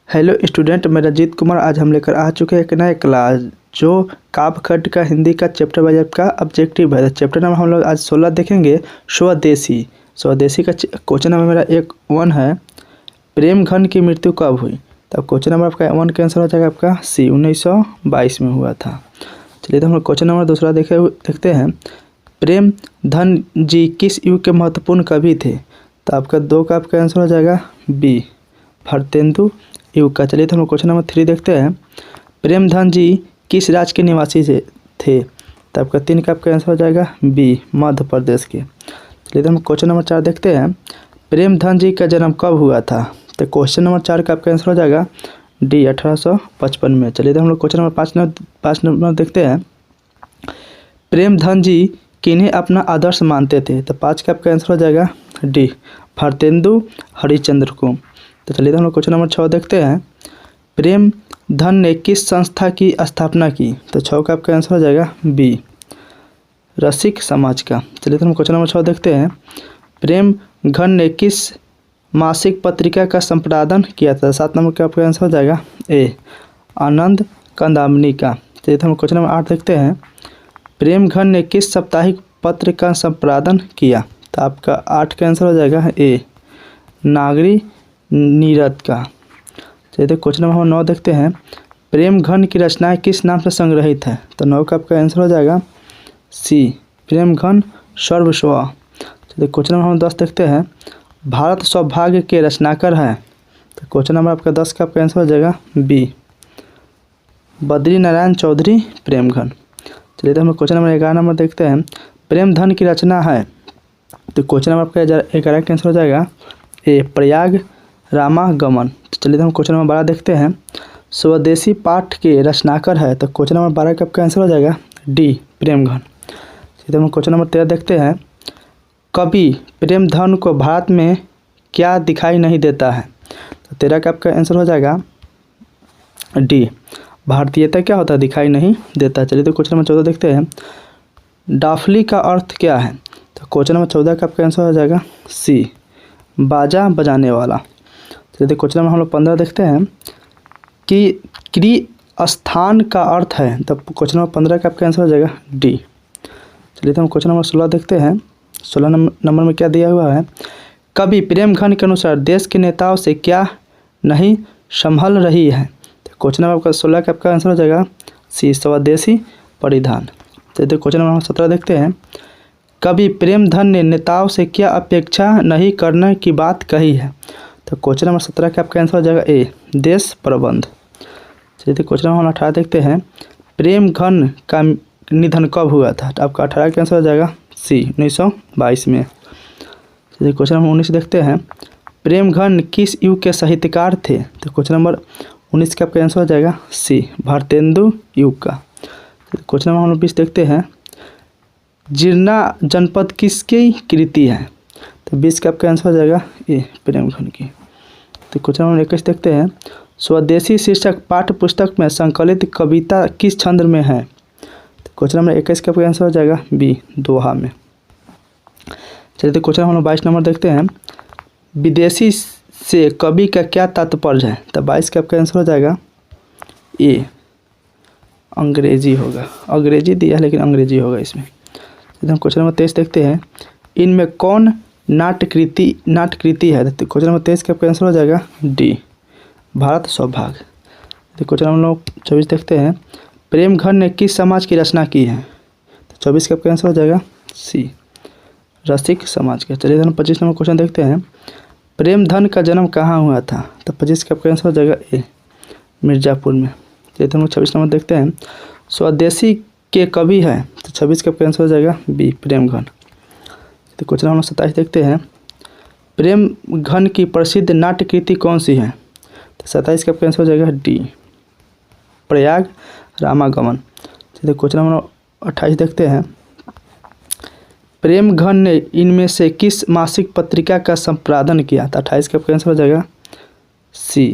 Hello student, मैं रंजीत कुमार। आज हम लेकर आ चुके हैं एक नया क्लास जो काव्य खंड का हिंदी का चैप्टर वाइज का ऑब्जेक्टिव है। चैप्टर नंबर हम लोग आज 16 देखेंगे, स्वदेशी। स्वदेशी का क्वेश्चन नंबर मेरा 1 है, प्रेम घन की मृत्यु कब हुई? तब क्वेश्चन नंबर आपका 1 का आंसर हो जाएगा आपका सी, 1922 में हुआ था। चलिए तो हम लोग क्वेश्चन नंबर दूसरा देखते हैं, प्रेम धन जी किस युग के महत्वपूर्ण कवि थे? तो आपका 2 का आपका आंसर हो जाएगा बी, भारतेंदु युग का। चलिए तो हम क्वेश्चन नंबर 3 देखते हैं, प्रेमधन जी किस राज्य के निवासी थे? तो आपका 3 का आपका आंसर हो जाएगा बी, मध्य प्रदेश के। चलिए तो हम क्वेश्चन नंबर 4 देखते हैं, प्रेमधन जी का जन्म कब हुआ था? तो क्वेश्चन नंबर 4 का आपका आंसर हो जाएगा डी, 1855 में। चलिए तो हम लोग क्वेश्चन नंबर 5 नंबर देखते हैं, प्रेमधन जी किन्हें अपना आदर्श मानते थे? तो 5 का आपका आंसर हो जाएगा डी, भारतेंदु हरिश्चंद्र को। तो चलिए हम लोग क्वेश्चन नंबर 6 देखते हैं, प्रेमधन ने किस संस्था की स्थापना की? तो 6 का आपका आंसर हो जाएगा बी, रसिक समाज का। चलिए तो हम क्वेश्चन नंबर 6 देखते हैं, प्रेमघन ने किस मासिक पत्रिका का संपादन किया था? 7 नंबर का आपका आंसर हो जाएगा ए, आनंद कंदामनी का। चलिए तो हम क्वेश्चन नंबर 8 देखते हैं, प्रेमघन ने किस साप्ताहिक पत्र का संपादन किया? तो आपका 8 का आंसर हो जाएगा ए, नागरी नीरद का। चलिए तो क्वेश्चन नंबर 9 देखते हैं, प्रेमघन की रचनाएं किस नाम से संग्रहित है? तो 9 का आपका आंसर हो जाएगा सी, प्रेमघन सर्वस्व। चलिए क्वेश्चन नंबर 10 देखते हैं, भारत सौभाग्य के रचनाकार हैं? तो क्वेश्चन नंबर आपका 10 का आपका आंसर हो जाएगा बी, बद्री नारायण चौधरी प्रेमघन। चलिए तो हम क्वेश्चन नंबर 11 नंबर देखते हैं, प्रेमधन की रचना है? तो क्वेश्चन नंबर आपका 11 का आंसर हो जाएगा ए, प्रयाग रामागमन। तो चलिए तो हम क्वेश्चन नंबर 12 देखते हैं, स्वदेशी पाठ के रचनाकार है? तो क्वेश्चन नंबर 12 का आपका आंसर हो जाएगा डी, प्रेमघन। चलिए तो हम क्वेश्चन नंबर 13 देखते हैं, कवि प्रेमधन को भारत में क्या दिखाई नहीं देता है? तो 13 का आपका आंसर हो जाएगा डी, भारतीयता क्या होता है, दिखाई नहीं देता। चलिए तो क्वेश्चन नंबर 14 देखते हैं, डाफली का अर्थ क्या है? तो क्वेश्चन नंबर 14 का आपका आंसर हो जाएगा सी, बाजा बजाने वाला। चलिए तो क्वेश्चन नंबर हम लोग 15 देखते हैं कि क्रिय स्थान का अर्थ है? तब क्वेश्चन नंबर 15 का आपका आंसर हो जाएगा डी। चलिए तो हम क्वेश्चन नंबर 16 देखते हैं, 16 नंबर में क्या दिया हुआ है, कवि प्रेमघन के अनुसार देश के नेताओं से क्या नहीं संभल रही है? तो क्वेश्चन नंबर आपका 16 का आपका आंसर हो जाएगा सी, स्वदेशी परिधान। चलिए तो क्वेश्चन नंबर 17 देखते हैं, कवि प्रेमधन ने नेताओं से क्या अपेक्षा नहीं करने की बात कही है? तो क्वेश्चन नंबर 17 का आपका आंसर हो जाएगा ए, देश प्रबंध। चलिए तो क्वेश्चन नंबर 18 देखते हैं, प्रेमघन का निधन कब हुआ था? तो आपका 18 का आंसर हो जाएगा सी, 1922 में। चलिए क्वेश्चन नंबर 19 देखते हैं, प्रेमघन किस युग के साहित्यकार थे? तो क्वेश्चन नंबर 19 का आपका आंसर हो जाएगा सी, भारतेंदु युग का। क्वेश्चन नंबर 20 देखते हैं, जीर्णा जनपद किसकी कृति है? तो 20 का आपका आंसर हो जाएगा ए, प्रेमघन की। तो क्वेश्चन नंबर 21 देखते हैं, स्वदेशी शीर्षक पाठ्य पुस्तक में संकलित कविता किस छंद में है? तो क्वेश्चन नंबर 21 का आपका आंसर हो जाएगा बी, दोहा में। चलिए तो क्वेश्चन नंबर 22 नंबर देखते हैं, विदेशी से कवि का क्या तात्पर्य है? तो 22 का आपका आंसर हो जाएगा ए, अंग्रेजी होगा। अंग्रेजी दिया है लेकिन अंग्रेजी होगा इसमें। हम क्वेश्चन नंबर 23 देखते हैं, इनमें कौन नाट्यकृति है? तो क्वेश्चन नंबर 23 का आपका आंसर हो जाएगा डी, भारत सौभाग्य। तो क्वेश्चन नंबर 24 देखते हैं, प्रेमघन ने किस समाज की रचना की है? तो 24 का आपका आंसर हो जाएगा सी, रसिक समाज का। चलिए हम 25 नंबर क्वेश्चन देखते हैं, प्रेमधन का जन्म कहाँ हुआ था? तो 25 का आपका आंसर हो जाएगा ए, मिर्ज़ापुर में। चलिए हम 26 नंबर देखते हैं, स्वदेशी के कवि है? तो 26 का आंसर हो जाएगा बी, प्रेमघन। तो क्वेश्चन नंबर 27 देखते हैं, प्रेमघन की प्रसिद्ध नाट्यकृति कौन सी है? तो 27 का आंसर हो जाएगा डी, प्रयाग रामागमन। चलिए क्वेश्चन नंबर 28 देखते हैं, प्रेमघन ने इनमें से किस मासिक पत्रिका का संपादन किया? तो 28 का आंसर हो जाएगा सी,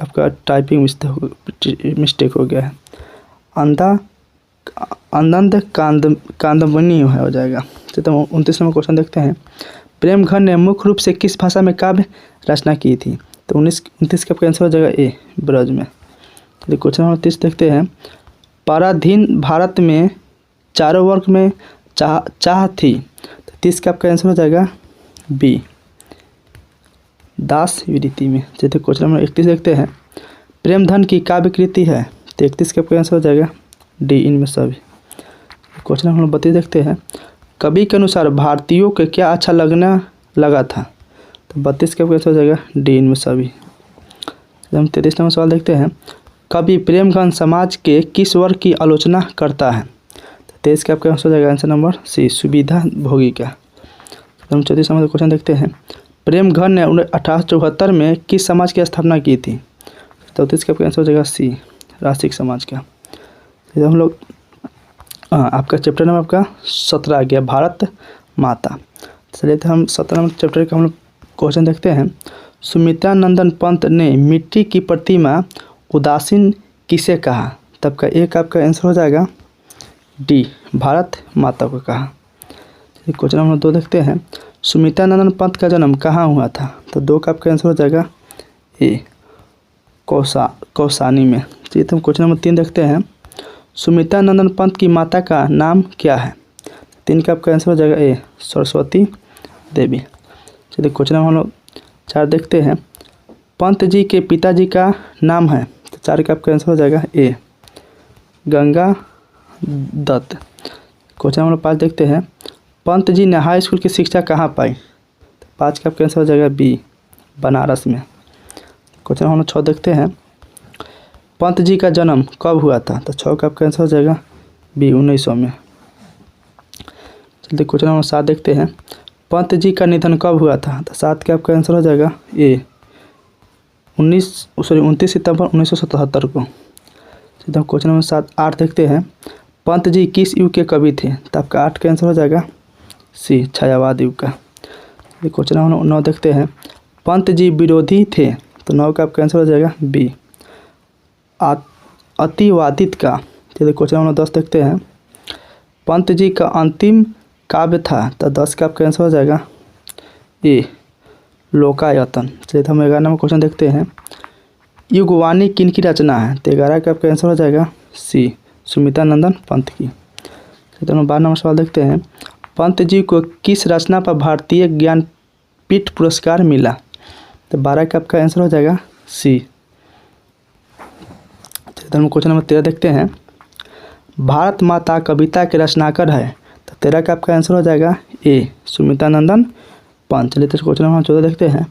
आपका टाइपिंग मिस्टेक हो गया है, आनंद कांदमनी हो जाएगा। तो 29 नंबर क्वेश्चन देखते हैं, प्रेमघन ने मुख्य रूप से किस भाषा में काव्य रचना की थी? तो 29 का आपका आंसर हो जाएगा ए ब्रज में। चलिए क्वेश्चन नंबर 30 देखते हैं। पराधीन भारत में चारों वर्ग में चाह थी, तो 30 का आपका आंसर हो जाएगा बी दास विरीति में। चलिए क्वेश्चन नंबर 31 देखते हैं। प्रेम धन की काव्य कृति है, तो 31 का आपका आंसर हो जाएगा डी इनमें सभी। क्वेश्चन नंबर 32 देखते हैं। कवि के अनुसार भारतीयों को क्या अच्छा लगना लगा था, तो 32 का आपका आंसर हो जाएगा डी इनमें सभी। हम 33 नंबर सवाल देखते हैं। कवि प्रेमघन समाज के किस वर्ग की आलोचना करता है, तो 23 का आपका आंसर हो जाएगा आंसर नंबर सी सुविधा भोगी का। हम 34 नंबर क्वेश्चन देखते हैं। प्रेमघन ने 1874 में किस समाज की स्थापना की थी, 34 का आपका आंसर हो जाएगा सी राष्ट्रिक समाज का। हम लोग आपका चैप्टर नंबर आपका 17 आ गया भारत माता। चलिए तो हम 17 नंबर चैप्टर का हम लोग क्वेश्चन देखते हैं। सुमित्रा नंदन पंत ने मिट्टी की प्रतिमा उदासीन किसे कहा, तब का एक आपका आंसर हो जाएगा डी भारत माता को कहा। क्वेश्चन नंबर 2 देखते हैं। सुमित्रा नंदन पंत का जन्म कहाँ हुआ था, तो 2 का आपका आंसर हो जाएगा ए कौसानी में। चलिए तो हम क्वेश्चन नंबर 3 देखते हैं। सुमित्रा नंदन पंत की माता का नाम क्या है, 3 का आपका आंसर हो जाएगा ए सरस्वती देवी। चलिए क्वेश्चन नंबर हम लोग 4 देखते हैं। पंत जी के पिताजी का नाम है, तो 4 का आपका आंसर हो जाएगा ए गंगा दत्त। क्वेश्चन नंबर 5 देखते हैं। पंत जी ने हाई स्कूल की शिक्षा कहाँ पाई, तो 5 का आपका आंसर हो जाएगा बी बनारस में। क्वेश्चन नंबर 6 देखते हैं। पंत जी का जन्म कब हुआ था, तो 6 का आपका आंसर हो जाएगा बी 1900 में। चलिए क्वेश्चन नंबर 7 देखते हैं। पंत जी का निधन कब हुआ था, तो 7 का आपका आंसर हो जाएगा ए 29 सितंबर 1977 को। चलिए क्वेश्चन नंबर 8 देखते हैं। पंत जी किस युग के कवि थे, तो आपका 8 का आंसर हो जाएगा सी छायावाद युग का। क्वेश्चन नंबर 9 देखते हैं। पंत जी विरोधी थे, तो 9 का आपका आंसर हो जाएगा बी अतिवादित का। चलिए क्वेश्चन नंबर 10 देखते हैं। पंत जी का अंतिम काव्य था, तो 10 का आपका आंसर हो जाएगा ए लोकायतन। चलिए तो हम 11 नंबर क्वेश्चन देखते हैं। युगवाणी किन की रचना है, तो 11 का आपका आंसर हो जाएगा सी सुमित्रा नंदन पंत की। चलिए तो हम 12 नंबर सवाल देखते हैं। पंत जी को किस रचना पर भारतीय ज्ञानपीठ पुरस्कार मिला, तो 12 का आपका आंसर हो जाएगा सी। तो हम क्वेश्चन नंबर 13 देखते हैं। भारत माता कविता के रचनाकार है, तो 13 का आपका आंसर हो जाएगा ए सुमित्रा नंदन पंत। चलिए तो क्वेश्चन नंबर 14 देखते हैं।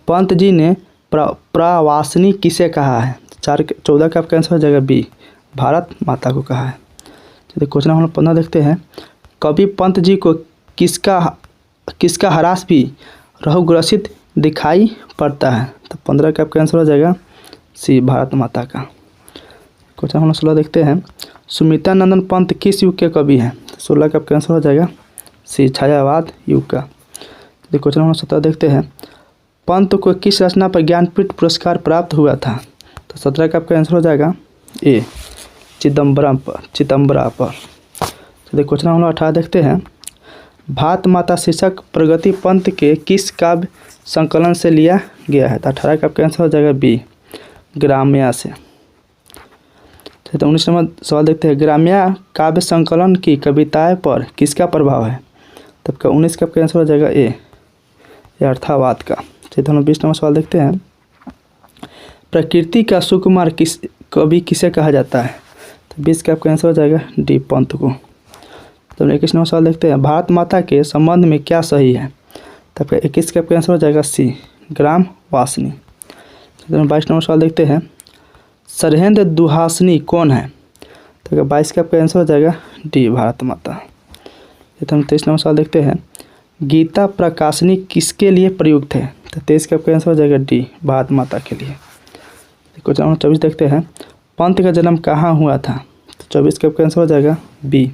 पंत जी ने प्रवासिनी किसे कहा है, 14 का आपका आंसर हो जाएगा बी भारत माता को कहा है। चलिए क्वेश्चन नंबर 15 देखते हैं। कवि पंत जी को किसका ह्रास भी रहुग्रसित दिखाई पड़ता है, तो 15 का आपका आंसर हो जाएगा सी भारत माता का। क्वेश्चन नंबर 16 देखते हैं। सुमित्रा नंदन पंत किस युग के कवि हैं, तो 16 का आपका आंसर हो जाएगा सी छायावाद युग का। क्वेश्चन नंबर 17 देखते हैं। पंत को किस रचना पर ज्ञानपीठ पुरस्कार प्राप्त हुआ था, तो 17 का आपका आंसर हो जाएगा ए चिदम्बरा पर। चलिए क्वेश्चन नंबर 18 देखते हैं। भारत माता शीर्षक प्रगति पंत के किस काव्य संकलन से लिया गया है, तो 18 का आपका आंसर हो जाएगा बी ग्राम्या से। तो 19 नंबर सवाल देखते हैं। ग्राम्या काव्य संकलन की कविताएं पर किसका प्रभाव है, तब का 19 का आपका आंसर हो जाएगा ए अर्थावाद का। चलिए हम 20 नंबर सवाल देखते हैं। प्रकृति का सुकुमार कवि किसे कहा जाता है, तो 20 का आपका आंसर हो जाएगा डी पंत को। तो 21 नंबर सवाल देखते हैं। भारत माता के संबंध में क्या सही है, तब का 21 का आपका आंसर हो जाएगा सी ग्राम वासनी। तो 22 नंबर सवाल देखते हैं। सरहेंद्र दुहासनी कौन है, तो 22 का आपका आंसर हो जाएगा डी भारत माता। तो हम 23 नंबर सवाल देखते हैं। गीता प्रकाशनी किसके लिए प्रयुक्त है, तो 23 का आपका आंसर हो जाएगा डी भारत माता के लिए। क्वेश्चन नंबर 24 देखते हैं। पंत का जन्म कहाँ हुआ था, तो 24 का आपका आंसर हो जाएगा बी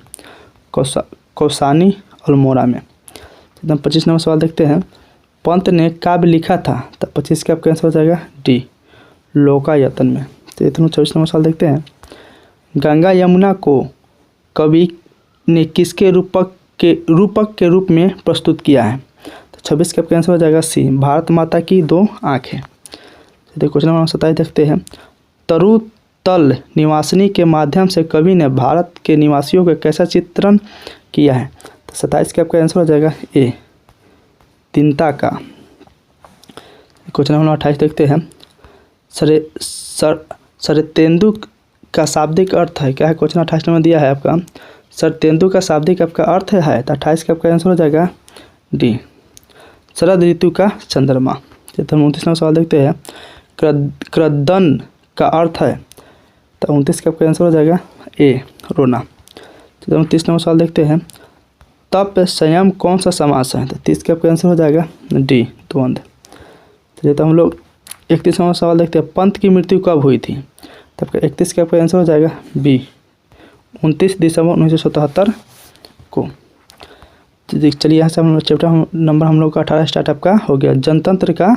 कौसानी अल्मोड़ा में। एकदम 25 नंबर सवाल देखते हैं। पंत ने काव्य लिखा था, तो 25 का आपका आंसर हो जाएगा डी लोकायतन में। तो ये 24 नंबर सवाल देखते हैं। गंगा यमुना को कवि ने किसके रूपक के रूप में प्रस्तुत किया है, तो 26 का आपका आंसर हो जाएगा सी भारत माता की 2 आँखें। चलिए क्वेश्चन नंबर 27 देखते हैं। तरुतल निवासिनी के माध्यम से कवि ने भारत के निवासियों का कैसा चित्रण किया है? तो 27 का आपका आंसर हो जाएगा ए, दीनता का। क्वेश्चन नंबर 28 देखते हैं। शरतेंदु का शाब्दिक अर्थ है क्या है? क्वेश्चन 28 में दिया है आपका शरतेंदु का शाब्दिक आपका अर्थ है, तो 28 का आपका आंसर हो जाएगा डी, शरद ऋतु का चंद्रमा। तो हम 29 नंबर सवाल देखते हैं। क्रदन का अर्थ है, तो 29 का आपका आंसर हो जाएगा ए, रोना। तो हम 30 नंबर सवाल देखते हैं। तप संयम कौन सा समास है? तो 30 का आपका आंसर हो जाएगा डी, द्वंद्व। चलिए तो हम लोग 31 नंबर सवाल देखते हैं। पंत की मृत्यु कब हुई थी? तो आपका 31 का आपका आंसर हो जाएगा बी, 29 दिसंबर 1977 को। चलिए यहाँ से हम चैप्टर नंबर हम लोग का 18 स्टार्टअप का हो गया, जनतंत्र का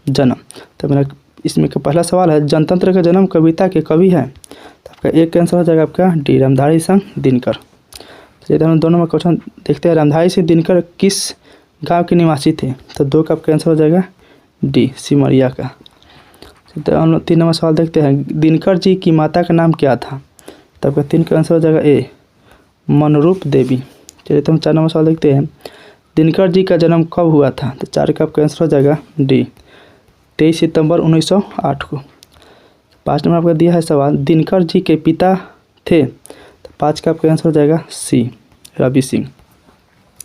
जन्म। तो मेरा इसमें का पहला सवाल है, जनतंत्र का जन्म कविता के कवि है? तो आपका एक का आंसर हो जाएगा आपका डी, रामधारी सिंह दिनकर। चलिए तो हम 2 नंबर क्वेश्चन देखते हैं। रामधारी सिंह दिनकर किस गांव के निवासी थे? तो 2 का आपका आंसर हो जाएगा डी, सिमरिया का। तो हम लोग 3 नंबर सवाल देखते हैं। दिनकर जी की माता का नाम क्या था? तो आपका 3 का आंसर हो जाएगा ए, मनरूप देवी। चलिए तो हम 4 नंबर सवाल देखते हैं। दिनकर जी का जन्म कब हुआ था? तो 4 का आपका आंसर हो जाएगा डी, 23 सितंबर 1908 को। 5 नंबर आपका दिया है सवाल, दिनकर जी के पिता थे? तो 5 का आपका आंसर हो जाएगा सी, रवि सिंह।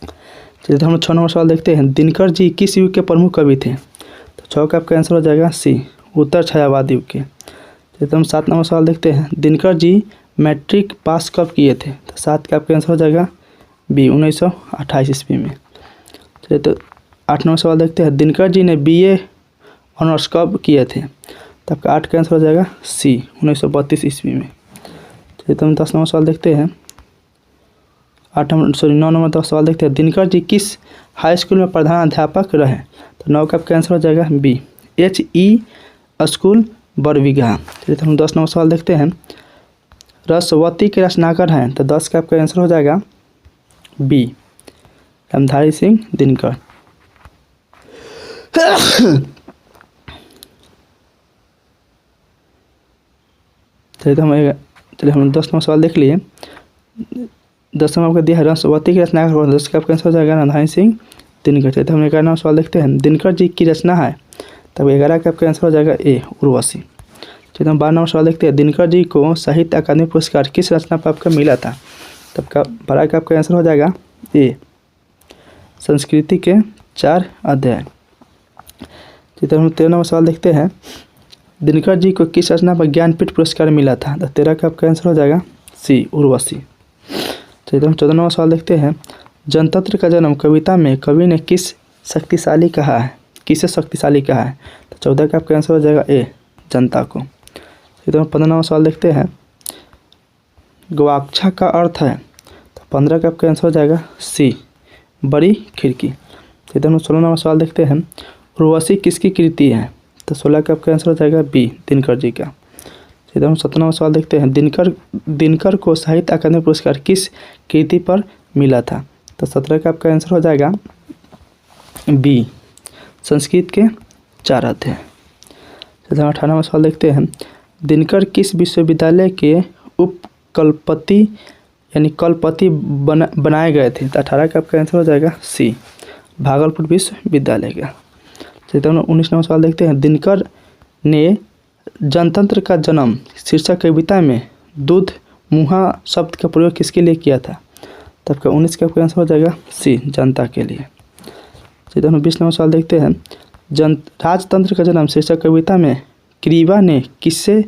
चलिए तो हम 6 नंबर सवाल देखते हैं। दिनकर जी किस युग के प्रमुख कवि थे? तो 6 का आपका आंसर हो जाएगा सी, उत्तर छायावाद युग के। चलिए तो हम 7 नंबर सवाल देखते हैं। दिनकर जी मैट्रिक पास कब किए थे? तो 7 का आपका आंसर हो जाएगा बी, 1928 ईस्वी में। चलिए तो 8 नंबर सवाल देखते हैं। दिनकर जी ने BA ऑनर्स कब किए थे? तो आपका 8 का आंसर हो जाएगा सी, 1932 ईस्वी में। चलिए तो हम 10 नंबर सवाल देखते हैं। 9 नंबर सवाल देखते हैं। दिनकर जी किस हाई स्कूल में प्रधान अध्यापक रहे? तो 9 का आपका आंसर हो जाएगा बी, HE स्कूल बरबीघा। चलिए तो हम 10 नंबर सवाल देखते हैं। रसवती के रचनाकार हैं? तो 10 का आपका आंसर हो जाएगा बी, रामधारी सिंह दिनकर। चलिए हम 10 नंबर सवाल देख लिए। 10 नंबर आपका दिया है रसवती की रचना का 10 का आपका आंसर हो जाएगा रामधारी सिंह दिनकर। चलिए तो हम 11 नंबर सवाल देखते हैं। दिनकर जी की रचना है? तब 11 का आपका आंसर हो जाएगा ए, उर्वशी। चलिए हम 12 नंबर सवाल देखते हैं। दिनकर जी को साहित्य अकादमी पुरस्कार किस रचना पर आपका मिला था? तब का 12 का आपका आंसर हो जाएगा ए, संस्कृति के 4 अध्याय। चलिए हम 13 नंबर सवाल देखते हैं। दिनकर जी को किस रचना पर ज्ञानपीठ पुरस्कार मिला था? तो 13 का आपका आंसर हो जाएगा सी, उर्वशी। चलिए हम 14 नंबर सवाल देखते हैं। जनतंत्र का जन्म कविता में कवि ने किस शक्तिशाली कहा है, किसे शक्तिशाली कहा है? तो 14 का आपका आंसर हो जाएगा ए, जनता को। चलिए हम 15 नंबर सवाल देखते हैं। गवाक्षा का अर्थ है? तो 15 का आपका आंसर हो जाएगा सी, बड़ी खिड़की। चलिए हम 16 नंबर सवाल देखते हैं। उर्वशी किसकी कृति है? तो 16 का आपका आंसर हो जाएगा बी, दिनकर जी का। चलिए हम 17 नंबर सवाल देखते हैं। दिनकर को साहित्य अकादमी पुरस्कार किस कृति पर मिला था? तो 17 का आपका आंसर हो जाएगा बी, संस्कृत के 4 अध्याय। चलिए हम 18 नंबर सवाल देखते हैं। दिनकर किस विश्वविद्यालय के उपकुलपति यानी कुलपति बनाए गए थे? तो 18 का आपका आंसर हो जाएगा सी, भागलपुर विश्वविद्यालय का। चलिए तो हम 19 नंबर सवाल देखते हैं। दिनकर ने जनतंत्र का जन्म शीर्षक कविता में दूध मुहा शब्द का प्रयोग किसके लिए किया था? तो आपका 19 का आपका आंसर हो जाएगा सी, जनता के लिए। चलिए तो हम 20 नंबर सवाल देखते हैं। राजतंत्र का जन्म शीर्षक कविता में क्रीवा ने किससे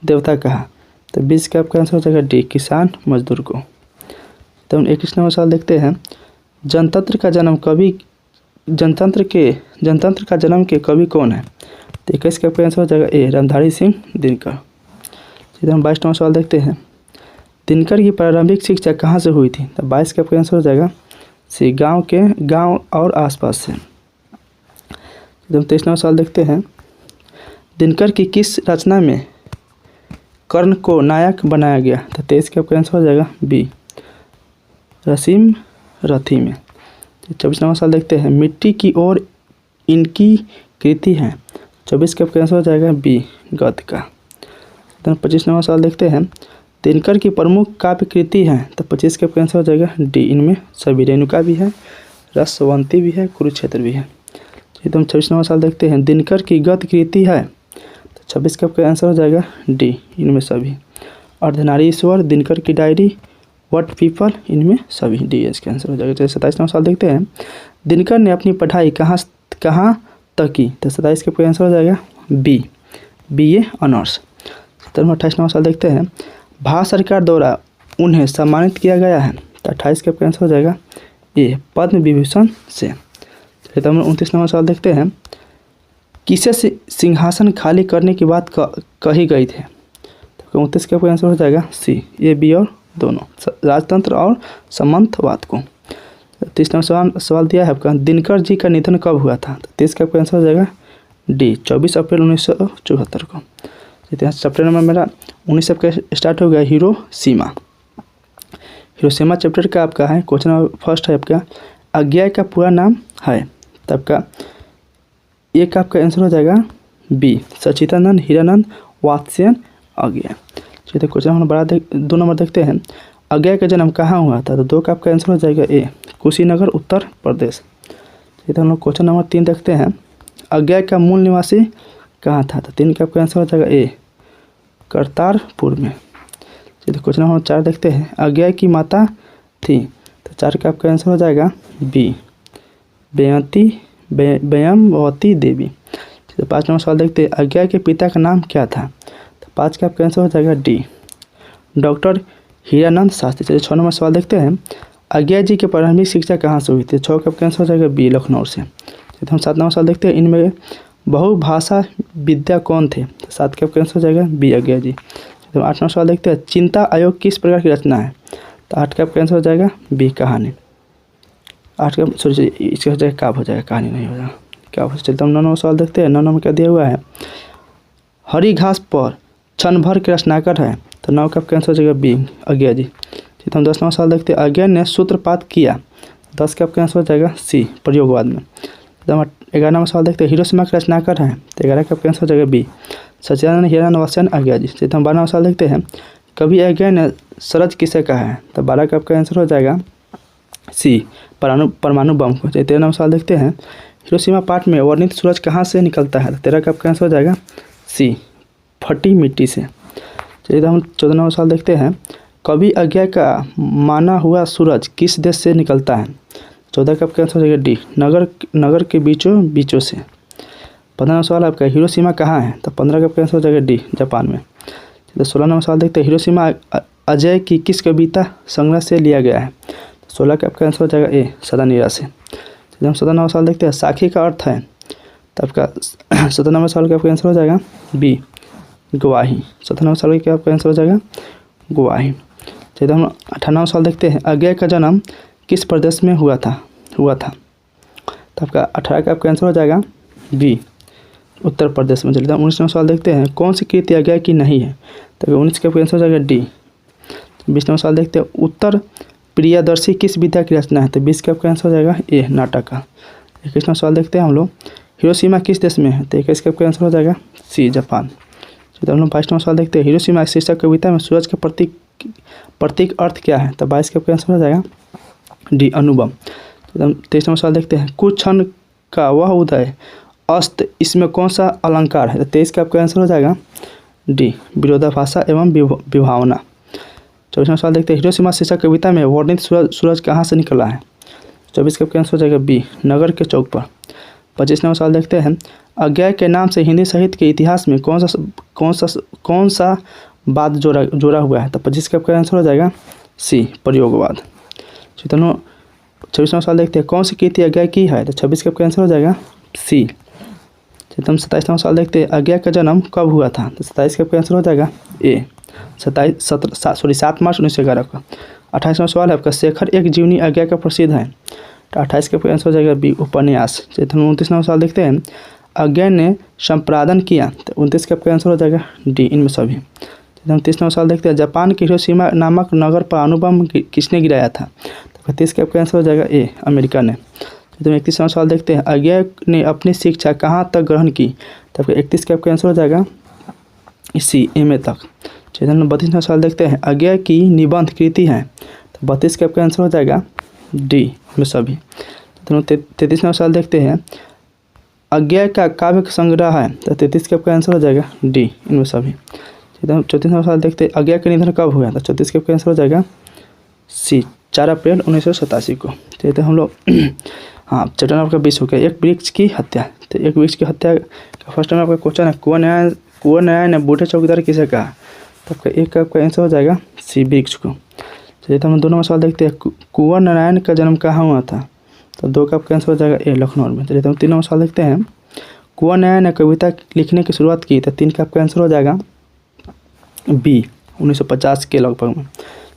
देवता कहा? तो 20 का आपका आंसर हो जाएगा डी, किसान मजदूर को। तो हम 21 नंबर सवाल देखते हैं। जनतंत्र का जन्म के कवि कौन है? तो 21 का आपका आंसर हो जाएगा ए, रामधारी सिंह दिनकर। चलिए हम 22 नंबर सवाल देखते हैं। दिनकर की प्रारंभिक शिक्षा कहाँ से हुई थी? तो 22 का आपका आंसर हो जाएगा सी, गांव और आसपास से। हम 23 नंबर सवाल देखते हैं। दिनकर की किस रचना में कर्ण को नायक बनाया गया? तो 23 का आपका आंसर हो जाएगा बी, रसीम रथी में। 24 नंबर सवाल देखते हैं। मिट्टी की ओर इनकी कृति है? 24 का आपका आंसर हो जाएगा बी गद्य का। तो 25 नंबर सवाल देखते हैं, दिनकर की प्रमुख काव्य कृति है, तो 25 का आपका आंसर हो जाएगा डी इनमें सभी। रेणुका भी है, रसवंती भी है, कुरुक्षेत्र भी है। तो हम 26 नंबर सवाल देखते हैं, दिनकर की गद्य कृति है, तो 26 का आपका आंसर हो जाएगा डी इनमें सभी। अर्धनारीश्वर, दिनकर की डायरी, व्हाट पीपल, इनमें सभी डी इसका आंसर हो जाएगा। चलिए 27 नंबर सवाल देखते हैं, दिनकर ने अपनी पढ़ाई कहाँ तक की, तो 27 का आपका आंसर हो जाएगा बी BA ऑनर्स। 28 नंबर सवाल देखते हैं, भारत सरकार द्वारा उन्हें सम्मानित किया गया है, तो 28 का आपका आंसर हो जाएगा ए पद्म विभूषण से। तो हम 29 नंबर सवाल देखते हैं, किसे सिंहासन खाली करने की बात कही गई थी, तो 29 का आपका आंसर हो जाएगा सी ए बी और दोनों, राजतंत्र और सामंतवाद को। 30 नंबर सवाल दिया है आपका, दिनकर जी का निधन कब हुआ था, तो 30 का आपका आंसर हो जाएगा डी 24 अप्रैल 1974 को। चैप्टर नंबर मेरा 19 आपका स्टार्ट हो गया हिरोशिमा। हिरोशिमा चैप्टर का आपका है क्वेश्चन नंबर फर्स्ट है आपका, अज्ञा का पूरा नाम है, तो आपका ए का आपका आंसर हो जाएगा बी सचिदानंद हीरानंद वात्स्ययन अज्ञा। चलिए क्वेश्चन हम बड़ा 2 नंबर देखते हैं, अज्ञा का जन्म कहाँ हुआ था, तो 2 का आपका आंसर हो जाएगा ए कुशीनगर उत्तर प्रदेश। तो हम लोग क्वेश्चन नंबर 3 देखते हैं, अज्ञा का मूल निवासी कहाँ था, तो 3 का आपका आंसर हो जाएगा ए करतारपुर में। चलिए क्वेश्चन नंबर 4 देखते हैं, अज्ञा की माता थी, तो 4 का आपका आंसर हो जाएगा बी व्यमवती देवी। चलिए 5 नंबर सवाल देखते हैं, अज्ञा के पिता का नाम क्या था, तो 5 का आपका आंसर हो जाएगा डी डॉक्टर हीरानंद शास्त्री। चलिए 6 नंबर सवाल देखते हैं, अज्ञा जी की प्रारंभिक शिक्षा कहाँ से हुई थी, 6 का आपका आंसर हो जाएगा बी लखनऊ से। तो हम 7 नंबर सवाल देखते हैं, इनमें बहुभाषा विद्या कौन थे, तो 7 का आपका आंसर हो जाएगा बी अज्ञा जी। तो 8 नंबर सवाल देखते हैं, चिंता आयोग किस प्रकार की रचना है, तो 8 का आपका आंसर हो जाएगा बी कहानी। 8 का सॉरी इसका हो जाएगा काव्य हो जाएगा, कहानी नहीं हो जाएगा काव्य। चलते हम 9 नंबर सवाल देखते हैं, 9 नंबर क्या दिया हुआ है, हरी घास पर क्षण भर के रचनाकर है, तो 9 का आपका आंसर हो जाएगा बी अज्ञा जी। ठीक है हम 10 नंबर सवाल देखते हैं, अज्ञा ने सूत्रपात किया, 10 का आपका आंसर हो जाएगा सी प्रयोगवाद में। तो हम 11 नंबर सवाल देखते हैं, हिरोशिमा के रचनाकर हैं, तो 11 का आपका आंसर हो जाएगा बी सचिदानंद हीरानंद वात्स्ययन अज्ञा जी। ठीक है हम 12 नंबर सवाल देखते हैं, कवि अज्ञा ने सरज किसे कहा है, तो 12 का आपका आंसर हो जाएगा सी परमाणु बम को। 13 नंबर सवाल देखते हैं, हिरोशिमा पाठ में वर्णित सूरज कहाँ से निकलता है, तो 13 का आपका आंसर हो जाएगा सी फटी मिट्टी से। चलिए हम 14 नंबर सवाल देखते हैं, कवि अज्ञा का माना हुआ सूरज किस देश से निकलता है, 14 का आपका आंसर हो जाएगा डी नगर के बीचों से। 15 नंबर सवाल आपका, हिरोशिमा कहाँ है, तो 15 का आपका आंसर हो जाएगा डी जापान में। चलिए 16 नंबर सवाल देखते हैं, हिरोशिमा अजय की किस कविता संग्रह से लिया गया है, 16 का आपका आंसर हो जाएगा ए सदा निराश से। चलिए हम 17 नंबर सवाल देखते हैं, साखी का अर्थ है, तो आपका 17 नंबर सवाल का आपका आंसर हो जाएगा बी गवाही। 17 नंबर सवाल का आपका आंसर हो जाएगा गवाही। चलिए हम 18 नंबर सवाल देखते हैं, अज्ञा का जन्म किस प्रदेश में हुआ था, तो आपका 18 का आपका आंसर हो जाएगा बी उत्तर प्रदेश में। चलिए हम 19 नंबर सवाल देखते हैं, कौन सी कृति अज्ञा की नहीं है, तो 19 का आपका आंसर हो जाएगा डी। 20 नंबर सवाल देखते हैं, उत्तर प्रियदर्शी किस विधा की रचना है, तो 20 का आपका आंसर हो जाएगा ए नाटक का। 21 नंबर सवाल देखते हैं हम लोग, हिरोशिमा किस देश में है, तो 21 का आपका आंसर हो जाएगा सी जापान। तो हम लोग 22 नंबर सवाल देखते हैं, हिरोशिमा शीर्षक कविता में सूरज का प्रतीक अर्थ क्या है, तो 22 का आपका आंसर हो जाएगा डी अनुपम। तो हम 23 नंबर सवाल देखते हैं, कुछ क्षण का वह उदय अस्त इसमें कौन सा अलंकार है, तो 23 का आपका आंसर हो जाएगा डी विरोधाभासा एवं विभावना। 24 नंबर सवाल देखते हैं, हिरोशिमा शीर्षक कविता में वर्णित सूरज कहाँ से निकला है, 24 का आपका आंसर हो जाएगा बी नगर के चौक पर। 25 नंबर सवाल देखते हैं, अज्ञा के नाम से हिंदी साहित्य के इतिहास में कौन सा वाद जोड़ा हुआ है, तो 25 का आपका आंसर हो जाएगा सी प्रयोगवाद। 26 नंबर सवाल देखते हैं, कौन सी कृति अज्ञा की है, तो 26 का आपका आंसर हो जाएगा सी। हम 27 नंबर सवाल देखते हैं, अज्ञा का जन्म कब हुआ था, तो 27 का आपका आंसर हो जाएगा ए 7 मार्च 1911 को। 28 नंबर सवाल है आपका, शेखर एक जीवनी अज्ञा का प्रसिद्ध है, तो 28 का आंसर हो जाएगा बी उपन्यास। 29 नंबर सवाल देखते हैं, अज्ञा ने संपादन किया, तो 29 का आपका आंसर हो जाएगा डी इनमें सभी। 30 नंबर सवाल देखते हैं, जापान के हिरोशिमा नामक नगर पर अणुबम किसने गिराया था, तो 30 का आपका आंसर हो जाएगा ए अमेरिका ने। 31 नंबर सवाल देखते हैं, अज्ञा ने अपनी शिक्षा कहाँ तक ग्रहण की, तो आपका 31 का आपका आंसर हो जाएगा सी, MA तक। चलिए हम 32वां सवाल देखते हैं। आज्ञा की निबंध कृति है, तो 32 का आपका आंसर हो जाएगा डी में सभी। तो 33वां सवाल देखते हैं। आज्ञा का काव्य संग्रह है, तो 33 का आपका आंसर हो जाएगा डी, इनमें सभी। चलिए हम 34वां सवाल देखते हैं। आज्ञा का निधन कब हुआ, तो 34 का आपका आंसर हो जाएगा सी, 4 अप्रैल 1987 को। चलिए तो हम लोग हाँ चैप्टर नंबर का 20 हो गया। एक वृक्ष की हत्या, तो एक वृक्ष की हत्या का फर्स्ट टाइम आपका क्वेश्चन है, कुंवर न्याय ने बूढ़े चौकीदार किसे कहा, तो आपका एक का आपका आंसर हो जाएगा सी, वृक्ष को। चलिए तो हम दोनों में सवाल देखते हैं। कुंवर नारायण का जन्म कहाँ हुआ था, तो 2 का आपका आंसर हो जाएगा ए, लखनऊ में। चलिए तो हम 3 नंबर सवाल देखते हैं। कुंवर नारायण ने कविता लिखने की शुरुआत की, तो 3 का आपका आंसर हो जाएगा बी, 1950 के लगभग में।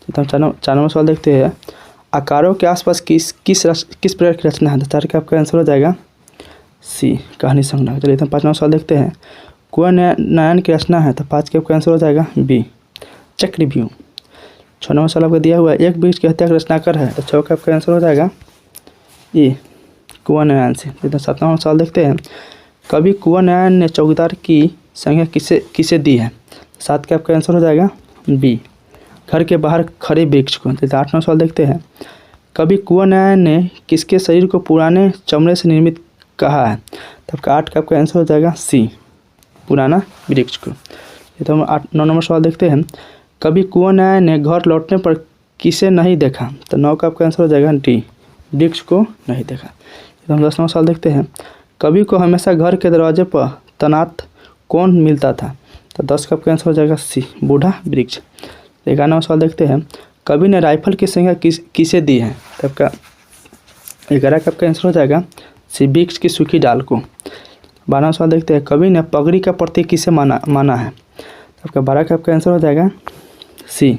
तो हम 4 नंबर सवाल देखते हैं। आकारों के आसपास किस प्रकार की रचना है, तो 4 का आपका आंसर हो जाएगा सी, कहानी संग्रह। चलिए तो हम 5 नंबर सवाल देखते हैं। कुंवर नारायण की रचना है, तो 5 का आपका आंसर हो जाएगा बी, चक्रव्यूह। 6 नंबर सवाल आपको दिया हुआ है। एक वृक्ष की हत्या का रचनाकार है, तो 6 का आपका आंसर हो जाएगा ए, कुंवर नारायण से। तो 7 नंबर सवाल देखते हैं। कवि कुंवर नारायण ने चौकीदार की संज्ञा किसे दी है, 7 का आपका आंसर हो जाएगा बी, घर के बाहर खड़े वृक्ष को। तो 8 नंबर सवाल देखते हैं। कवि कुंवर नारायण ने किसके शरीर को पुराने चमड़े से निर्मित कहा है, तो आपका 8 का आपका आंसर हो जाएगा सी, पुराना वृक्ष को। तो हम 9 नंबर सवाल देखते हैं। कवि कुंवर नारायण ने घर लौटने पर किसे नहीं देखा, तो 9 का आपका आंसर हो जाएगा डी, वृक्ष को नहीं देखा। तो हम 10 नंबर सवाल देखते हैं। कवि को हमेशा घर के दरवाजे पर तैनात कौन मिलता था, तो 10 का आपका आंसर हो जाएगा सी, बूढ़ा वृक्ष। 11 नंबर सवाल देखते हैं। कवि ने राइफल की संज्ञा किसे दी है, तो आपका 11 का आपका आंसर हो जाएगा सी, वृक्ष की सूखी डाल को। 12 सवाल देखते हैं। कवि ने पगड़ी का प्रतीक किसे माना है, तो आपका 12 का आपका आंसर हो जाएगा सी,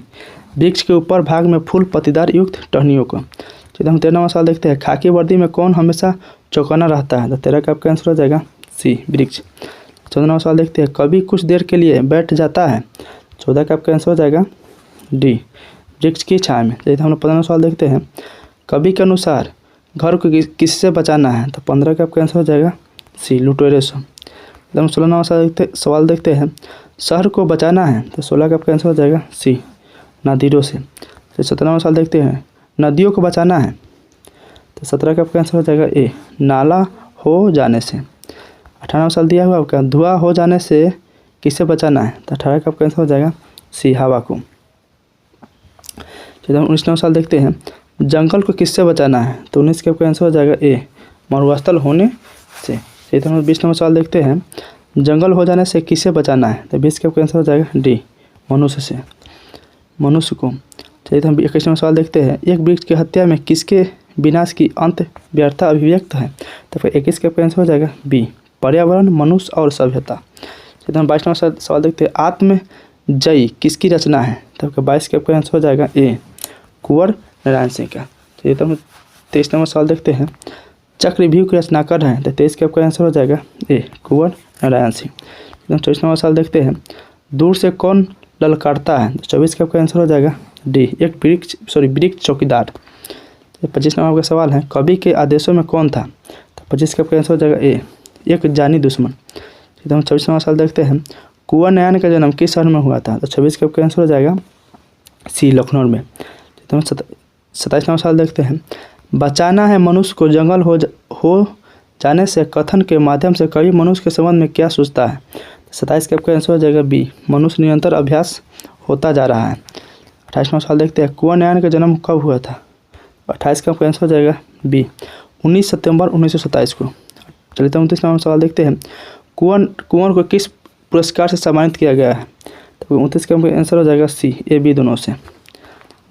वृक्ष के ऊपर भाग में फूल पत्तीदार युक्त टहनियों को। चलिए हम 13 सवाल देखते हैं। खाकी वर्दी में कौन हमेशा चौकन्ना रहता है, तो 13 का आपका आंसर हो जाएगा सी, वृक्ष। 14 सवाल देखते हैं। कवि कुछ देर के लिए बैठ जाता है, 14 का आपका आंसर हो जाएगा डी, वृक्ष की छाया में। चलिए हम लोग 15 सवाल देखते हैं। कवि के अनुसार घर को किससे बचाना है, तो 15 का आपका आंसर हो जाएगा सी, लुटेरे से। हम 16 सवाल देखते हैं। शहर को बचाना है, तो 16 का आपका आंसर हो जाएगा सी, नदीरों से। तो 17 सवाल देखते हैं। नदियों को बचाना है, तो 17 का आपका आंसर हो जाएगा ए, नाला हो जाने से। 18 साल दिया हुआ आपका। धुआं हो जाने से किससे बचाना है, तो 18 का आपका आंसर हो जाएगा सी, हवा को। चलिए हम 19 साल देखते हैं। जंगल को किससे बचाना है, तो 19 का आपका आंसर हो जाएगा ए, मरुस्थल होने से। चलिए हम 20 सवाल देखते हैं। जंगल हो जाने से किससे बचाना है, तो 20 का आपका आंसर हो जाएगा डी, मनुष्य से, मनुष्य को। चलिए हम 21 सवाल देखते हैं। एक वृक्ष की हत्या में किसके विनाश की अंत व्यर्था अभिव्यक्त है, तो फिर 21 का आपका आंसर हो जाएगा बी, पर्यावरण, मनुष्य और सभ्यता। चलिए हम 22 सवाल देखते हैं। आत्मजयी किसकी रचना है, तो आपका 22 का आपका आंसर हो जाएगा ए, कुंवर नारायण सिंह का। चलिए तो हम 23 नंबर सवाल देखते हैं। चक्रव्यूह की रचनाकार है, तो 23 का आपका आंसर हो जाएगा ए, कुंवर नारायण सिंह। हम 24 नंबर सवाल देखते हैं। दूर से कौन ललकारता है, तो 24 का आपका आंसर हो जाएगा डी, एक वृक्ष चौकीदार। 25 नंबर का सवाल है। कवि के आदेशों में कौन था, तो 25 का आपका आंसर हो जाएगा ए, एक जानी दुश्मन। तो हम 26 नंबर सवाल देखते हैं। कुंवर नारायण का जन्म किस शहर में हुआ था, तो 26 का आपका आंसर हो जाएगा सी, लखनऊ में। तो हम 27 नंबर सवाल देखते हैं। बचाना है मनुष्य को जंगल हो जाने से कथन के माध्यम से कवि मनुष्य के संबंध में क्या सोचता है, तो 27 का आपका आंसर हो जाएगा बी, मनुष्य निरंतर अभ्यास होता जा रहा है। 28 नंबर सवाल देखते हैं। कुंवर नारायण का जन्म कब हुआ था, 28 का आपका आंसर हो जाएगा बी, 19 सितंबर 1927 को। चलिए तो 29 नंबर सवाल देखते हैं। कुंवर को किस पुरस्कार से सम्मानित किया गया है, तो 29 का आंसर हो जाएगा सी, ए बी दोनों से।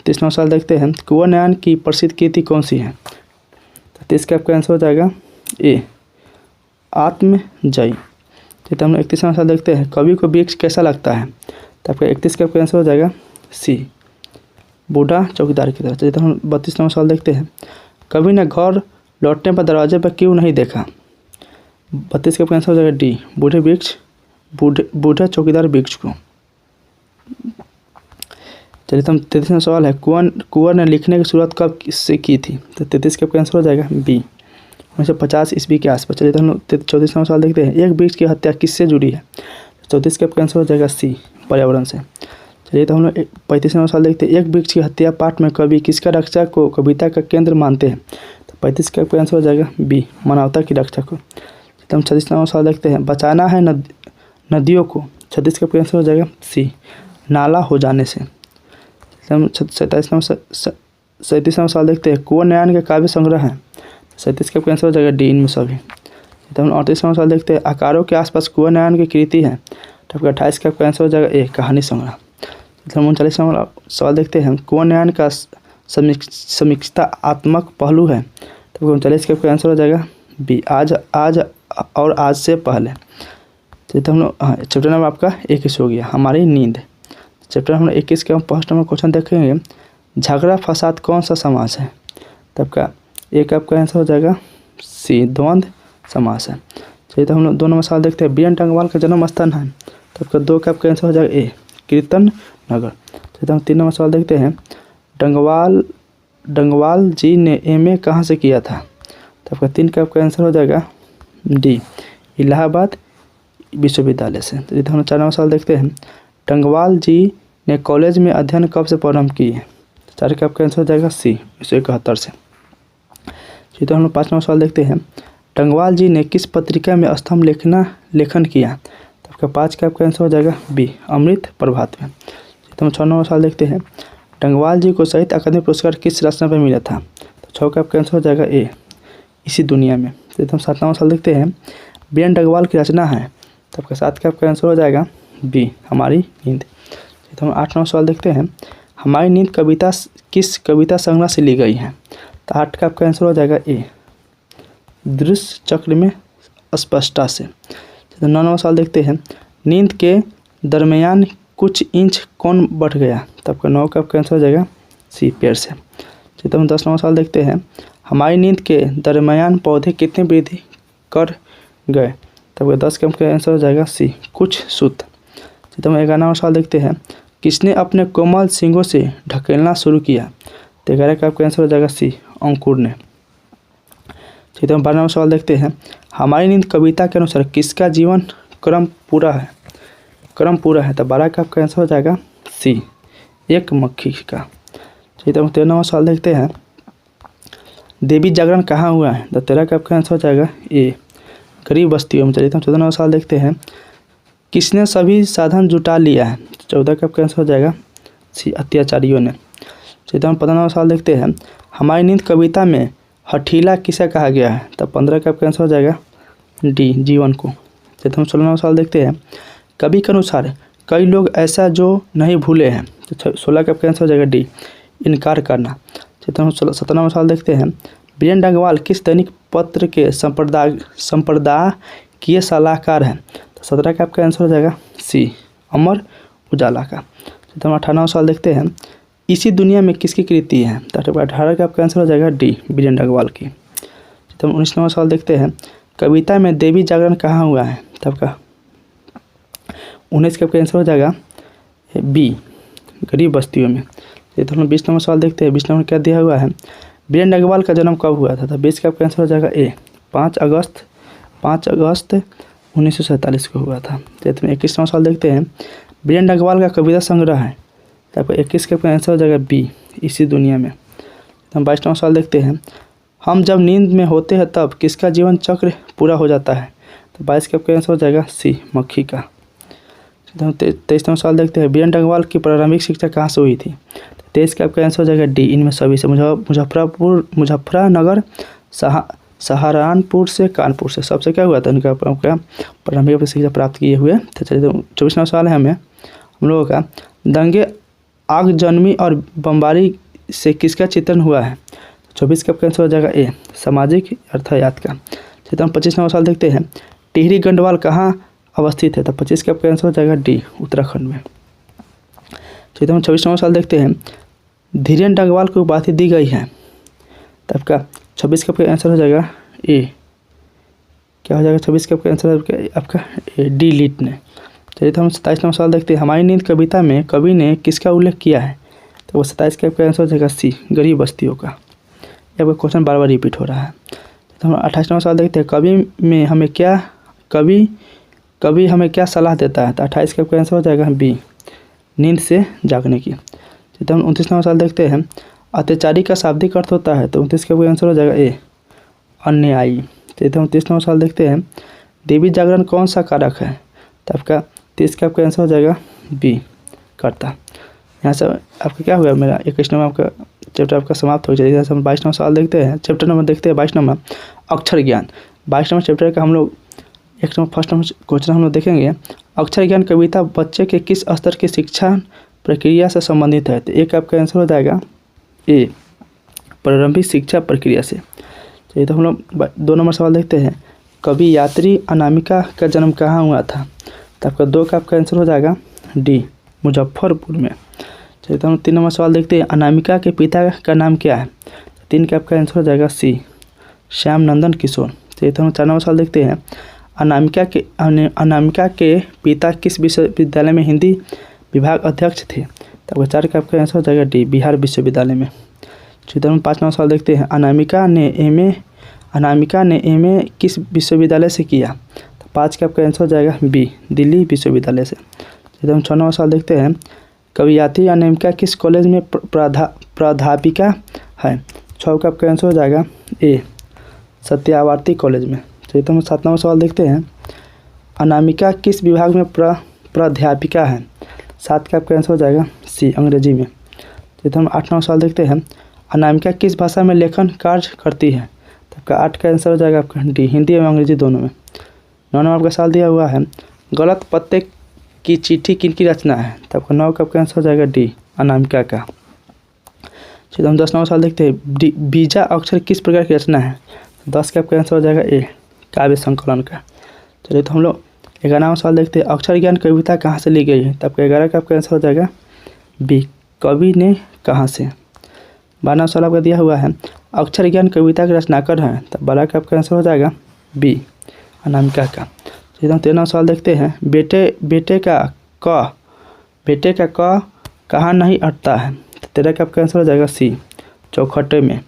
30 नंबर सवाल देखते हैं। कुंवर नारायण की प्रसिद्ध कृति कौन सी है, तो 30 का आपका आंसर हो जाएगा ए, आत्मजयी। तो हम 31 नंबर सवाल देखते हैं। कवि को वृक्ष कैसा लगता है, तो आपका 31 का आपका आंसर हो जाएगा सी, बूढ़ा चौकीदार की तरह। चलिए तो हम 32 नंबर सवाल देखते हैं। कवि ने घर लौटने पर दरवाजे पर क्यों नहीं देखा, 32 का आंसर हो जाएगा डी, बूढ़ा चौकीदार वृक्ष को। चलिए तो हम 33 सवाल है। कुंवर ने लिखने की शुरुआत कब से की थी, तो 33 का आंसर हो जाएगा बी, 1950 ईस्वी के आसपास। चलिए तो हम 34वां सवाल देखते हैं, एक वृक्ष की हत्या किससे जुड़ी है? 34 का आंसर हो जाएगा सी, पर्यावरण से। चलिए तो हम लोग 35वां सवाल देखते हैं, एक वृक्ष की हत्या पाठ में कवि किसका रक्षा को कविता का केंद्र मानते हैं? तो 35 का आंसर हो जाएगा बी, मानवता की रक्षा को। तो हम 36वां सवाल देखते हैं, बचाना है नदियों को। 36 का आंसर हो जाएगा सी, नाला हो जाने से। हम 37वां सवाल देखते हैं, कुंवर नयन के काव्य संग्रह है। 37 का आंसर हो जाएगा डी, इनमें सभी। तो हम 38वां सवाल देखते हैं, आकारों के आसपास कुंवर नयन की कृति है। तो आपका 28 का आंसर हो जाएगा ए, कहानी संग्रह। तो हम 39वां सवाल देखते हैं, कुंवर नयन का समीक्षात्मक पहलू है। तो 39 का आंसर हो जाएगा बी, आज और आज से पहले। तो हम लोग चैप्टर नंबर आपका 21 हो गया, हमारी नींद। चैप्टर नंबर 21 के हम फर्स्ट नंबर क्वेश्चन देखेंगे, झगड़ा फसाद कौन सा समास है? तब का एक आपका आंसर हो जाएगा सी, द्वंद्व समास है। चलिए तो हम लोग 2 नंबर सवाल देखते हैं, बीएन टंगवाल का जन्म स्थान है। तब का 2 का आपका आंसर हो जाएगा ए, कीर्तन नगर। चलिए तो हम 3 नंबर सवाल देखते हैं, डंगवाल जी ने एमए कहाँ से किया था? तब का 3 का आपका आंसर हो जाएगा डी, इलाहाबाद विश्वविद्यालय से। चलिए तो हम 4 नंबर सवाल देखते हैं, डंगवाल जी ने कॉलेज में अध्ययन कब से प्रारंभ की है? 4 का आपका आंसर हो जाएगा सी, 1971 से। चलिए तो हम लोग 5 नंबर सवाल देखते हैं, डंगवाल जी ने किस पत्रिका में स्तंभ लेखन किया? तो आपका 5 का आपका आंसर हो जाएगा बी, अमृत प्रभात में। तो हम 6 नंबर सवाल देखते हैं, डंगवाल जी को साहित्य अकादमी पुरस्कार किस रचना पर मिला था? तो 6 का आपका आंसर हो जाएगा ए, इसी दुनिया में। तो हम 7 नंबर सवाल देखते हैं, बीएन डंगवाल की रचना है। तो आपका 7 का आपका आंसर हो जाएगा बी, हमारी नींद। तो हम 8 नंबर सवाल देखते हैं, हमारी नींद कविता किस कविता संग्रह से ली गई है? तो 8 का आपका आंसर हो जाएगा ए, दृश्य चक्र में स्पष्टता से। तो 9 नंबर सवाल देखते हैं, नींद के दरमियान कुछ इंच कौन बढ़ गया? तो आपका 9 का आपका आंसर हो जाएगा सी, पेड़ से। तो हम 10 नंबर सवाल देखते हैं, हमारी नींद के दरमियान पौधे कितने वृद्धि कर गए? तो आपका 10 का आपका आंसर हो जाएगा सी, कुछ सूत। तो हम 11 नंबर सवाल देखते हैं, किसने अपने कोमल सींगों से ढकेलना शुरू किया? तो 11 का आपका आंसर हो जाएगा सी, अंकुर ने। तो हम 12 नंबर सवाल देखते हैं, हमारी नींद कविता के अनुसार किसका जीवन क्रम पूरा है? तो 12 का आपका आंसर हो जाएगा सी, एक मक्खी का। तो हम 13 नंबर सवाल देखते हैं, देवी जागरण कहाँ हुआ है? तो 13 का आपका आंसर हो जाएगा ए, गरीब बस्तियों में। चलिए तो हम 14 नंबर सवाल देखते हैं, किसने सभी साधन जुटा लिया है? 14 का आपका आंसर हो जाएगा सी, अत्याचारियों ने। चलिए तो हम 15 नंबर सवाल देखते हैं, हमारी नींद कविता में हठीला किसे कहा गया है? तो 15 का आपका आंसर हो जाएगा डी, जीवन को। चलिए तो हम 16 नंबर सवाल देखते हैं, कवि के अनुसार कई लोग ऐसा जो नहीं भूले हैं। तो 16 का आपका आंसर हो जाएगा डी, इनकार करना। चलिए तो हम 17 नंबर सवाल देखते हैं, बीएन डंगवाल किस दैनिक पत्र के संपादकीय सलाहकार हैं? तो 17 का आपका आंसर हो जाएगा सी, अमर उजाला का। तो हम 18वां सवाल देखते हैं, इसी दुनिया में किसकी कृति है? तो 18 का आपका आंसर हो जाएगा डी, बीएन डंगवाल की। तो हम 19वां सवाल देखते हैं, कविता में देवी जागरण कहाँ हुआ है? तो आपका 19 का आपका आंसर हो जाएगा बी, गरीब बस्तियों में। तो हम 20 नंबर सवाल देखते हैं, 20 नंबर क्या दिया हुआ है, बीएन डंगवाल का जन्म कब हुआ था? तो 20 का आपका आंसर हो जाएगा ए, 5 अगस्त 1947 को हुआ था। तो 21 नंबर सवाल देखते हैं, बीएन डंगवाल का कविता संग्रह है। तो आपका 21 का आंसर हो जाएगा बी, इसी दुनिया में। तो हम 22 नंबर सवाल देखते हैं, हम जब नींद में होते हैं तब किसका जीवन चक्र पूरा हो जाता है? तो 22 का आपका आंसर हो जाएगा सी, मक्खी का। तो हम 23 नंबर सवाल देखते हैं, बीएन डंगवाल की प्रारंभिक शिक्षा कहाँ से हुई थी? तो 23 का आपका आंसर हो जाएगा डी, इनमें सभी से, मुजफ्फरनगर, सहारनपुर से, कानपुर से, सबसे क्या हुआ था उनका प्रारंभिक शिक्षा प्राप्त किए हुए। तो चलिए तो 24 नंबर सवाल है हम लोगों का, दंगे आगजनमी और बमबारी से किसका चित्रण हुआ है? 24 का आंसर हो जाएगा ए, सामाजिक अर्थायात का। चलिए हम 25 नंबर सवाल देखते हैं, टिहरी गंडवाल कहाँ अवस्थित है? तो 25 का आंसर हो जाएगा डी, उत्तराखंड में। चलिए हम 26 नंबर सवाल देखते हैं, धीरेन डंगवाल को उपाधि दी गई है। तो आपका 26 का आंसर हो जाएगा ए, क्या हो जाएगा 26 का आंसर आपका ए, डी, लीट ने। चलिए तो हम 27 नंबर सवाल देखते हैं, हमारी नींद कविता में कवि ने किसका उल्लेख किया है? तो वो 27 का आंसर हो जाएगा सी, गरीब बस्तियों का। ये आपका क्वेश्चन बार बार रिपीट हो रहा है। तो हम 28वां सवाल देखते हैं, कवि हमें क्या सलाह देता है। तो 28 का आपका आंसर हो जाएगा बी, नींद से जागने की। तो हम 29वां सवाल देखते हैं, अत्याचारी का शाब्दिक अर्थ होता है। तो 29 का आपका आंसर हो जाएगा ए, अन्यायी। तो हम 30वां सवाल देखते हैं, देवी जागरण कौन सा कारक है। तो आपका 30 का आपका आंसर हो जाएगा बी, कर्ता। यहाँ से आपका क्या हुआ, मेरा 21 नंबर आपका चैप्टर आपका समाप्त हो जाएगा। हम 22वां सवाल देखते हैं, चैप्टर नंबर देखते हैं 22 नंबर, अक्षर ज्ञान। 22 नंबर चैप्टर का हम लोग एक नंबर फर्स्ट नंबर क्वेश्चन हम लोग देखेंगे, अक्षर ज्ञान कविता बच्चे के किस स्तर की शिक्षा प्रक्रिया से संबंधित है। तो एक आपका आंसर हो जाएगा ए, प्रारंभिक शिक्षा प्रक्रिया से। तो ये तो हम लोग 2 नंबर सवाल देखते हैं, कवि यात्री अनामिका का जन्म कहाँ हुआ था। तो आपका 2 का आपका आंसर हो जाएगा डी, मुजफ्फरपुर में। चलिए तो हम 3 नंबर सवाल देखते हैं, अनामिका के पिता का नाम क्या है। 3 का आपका आंसर हो जाएगा सी, श्याम नंदन किशोर। चलिए तो हम 4 नंबर सवाल देखते हैं, अनामिका के पिता किस विश्वविद्यालय में हिंदी विभाग अध्यक्ष थे। तो आपका 4 का आपका आंसर हो जाएगा डी, बिहार विश्वविद्यालय में। चलिए तो हम 5 नंबर सवाल देखते हैं, अनामिका ने एम ए किस विश्वविद्यालय से किया। तो 5 का आपका आंसर हो जाएगा बी, दिल्ली विश्वविद्यालय से। चलिए हम 6 नंबर सवाल देखते हैं, कवियत्री अनामिका किस कॉलेज में प्राध्यापिका है। 6 का आपका आंसर हो जाएगा ए, सत्यावर्ती कॉलेज में। चलिए तो हम 7 नंबर सवाल देखते हैं, अनामिका किस विभाग में प्राध्यापिका है। 7 का आपका आंसर हो जाएगा सी, अंग्रेजी में। चलिए तो हम 8 नंबर सवाल देखते हैं, अनामिका किस भाषा में लेखन कार्य करती है। तो आपका 8 का आंसर हो जाएगा आपका डी, हिंदी एवं अंग्रेजी दोनों में। 9 नंबर आपका सवाल दिया हुआ है, गलत पत्ते की चिट्ठी किनकी रचना है। तो आपका 9 का आपका आंसर हो जाएगा डी, अनामिका का। चलिए हम 10 नंबर सवाल देखते हैं, बीजा अक्षर किस प्रकार की रचना है। 10 का आपका आंसर हो जाएगा ए, काव्य संकलन का। चलिए तो हम लोग 11वां सवाल देखते हैं, अक्षर ज्ञान कविता कहाँ से ली गई है। तो आपका 11 का आपका आंसर हो जाएगा बी, कवि ने कहाँ से। 12वां सवाल आपका दिया हुआ है, अक्षर ज्ञान कविता के रचनाकार हैं। तो 12 का आपका आंसर हो जाएगा बी, अनामिका का। चलिए हम 13वां सवाल देखते हैं, बेटे का कहाँ नहीं अटता है। तो 13 का आपका आंसर हो जाएगा सी, चौखटे में।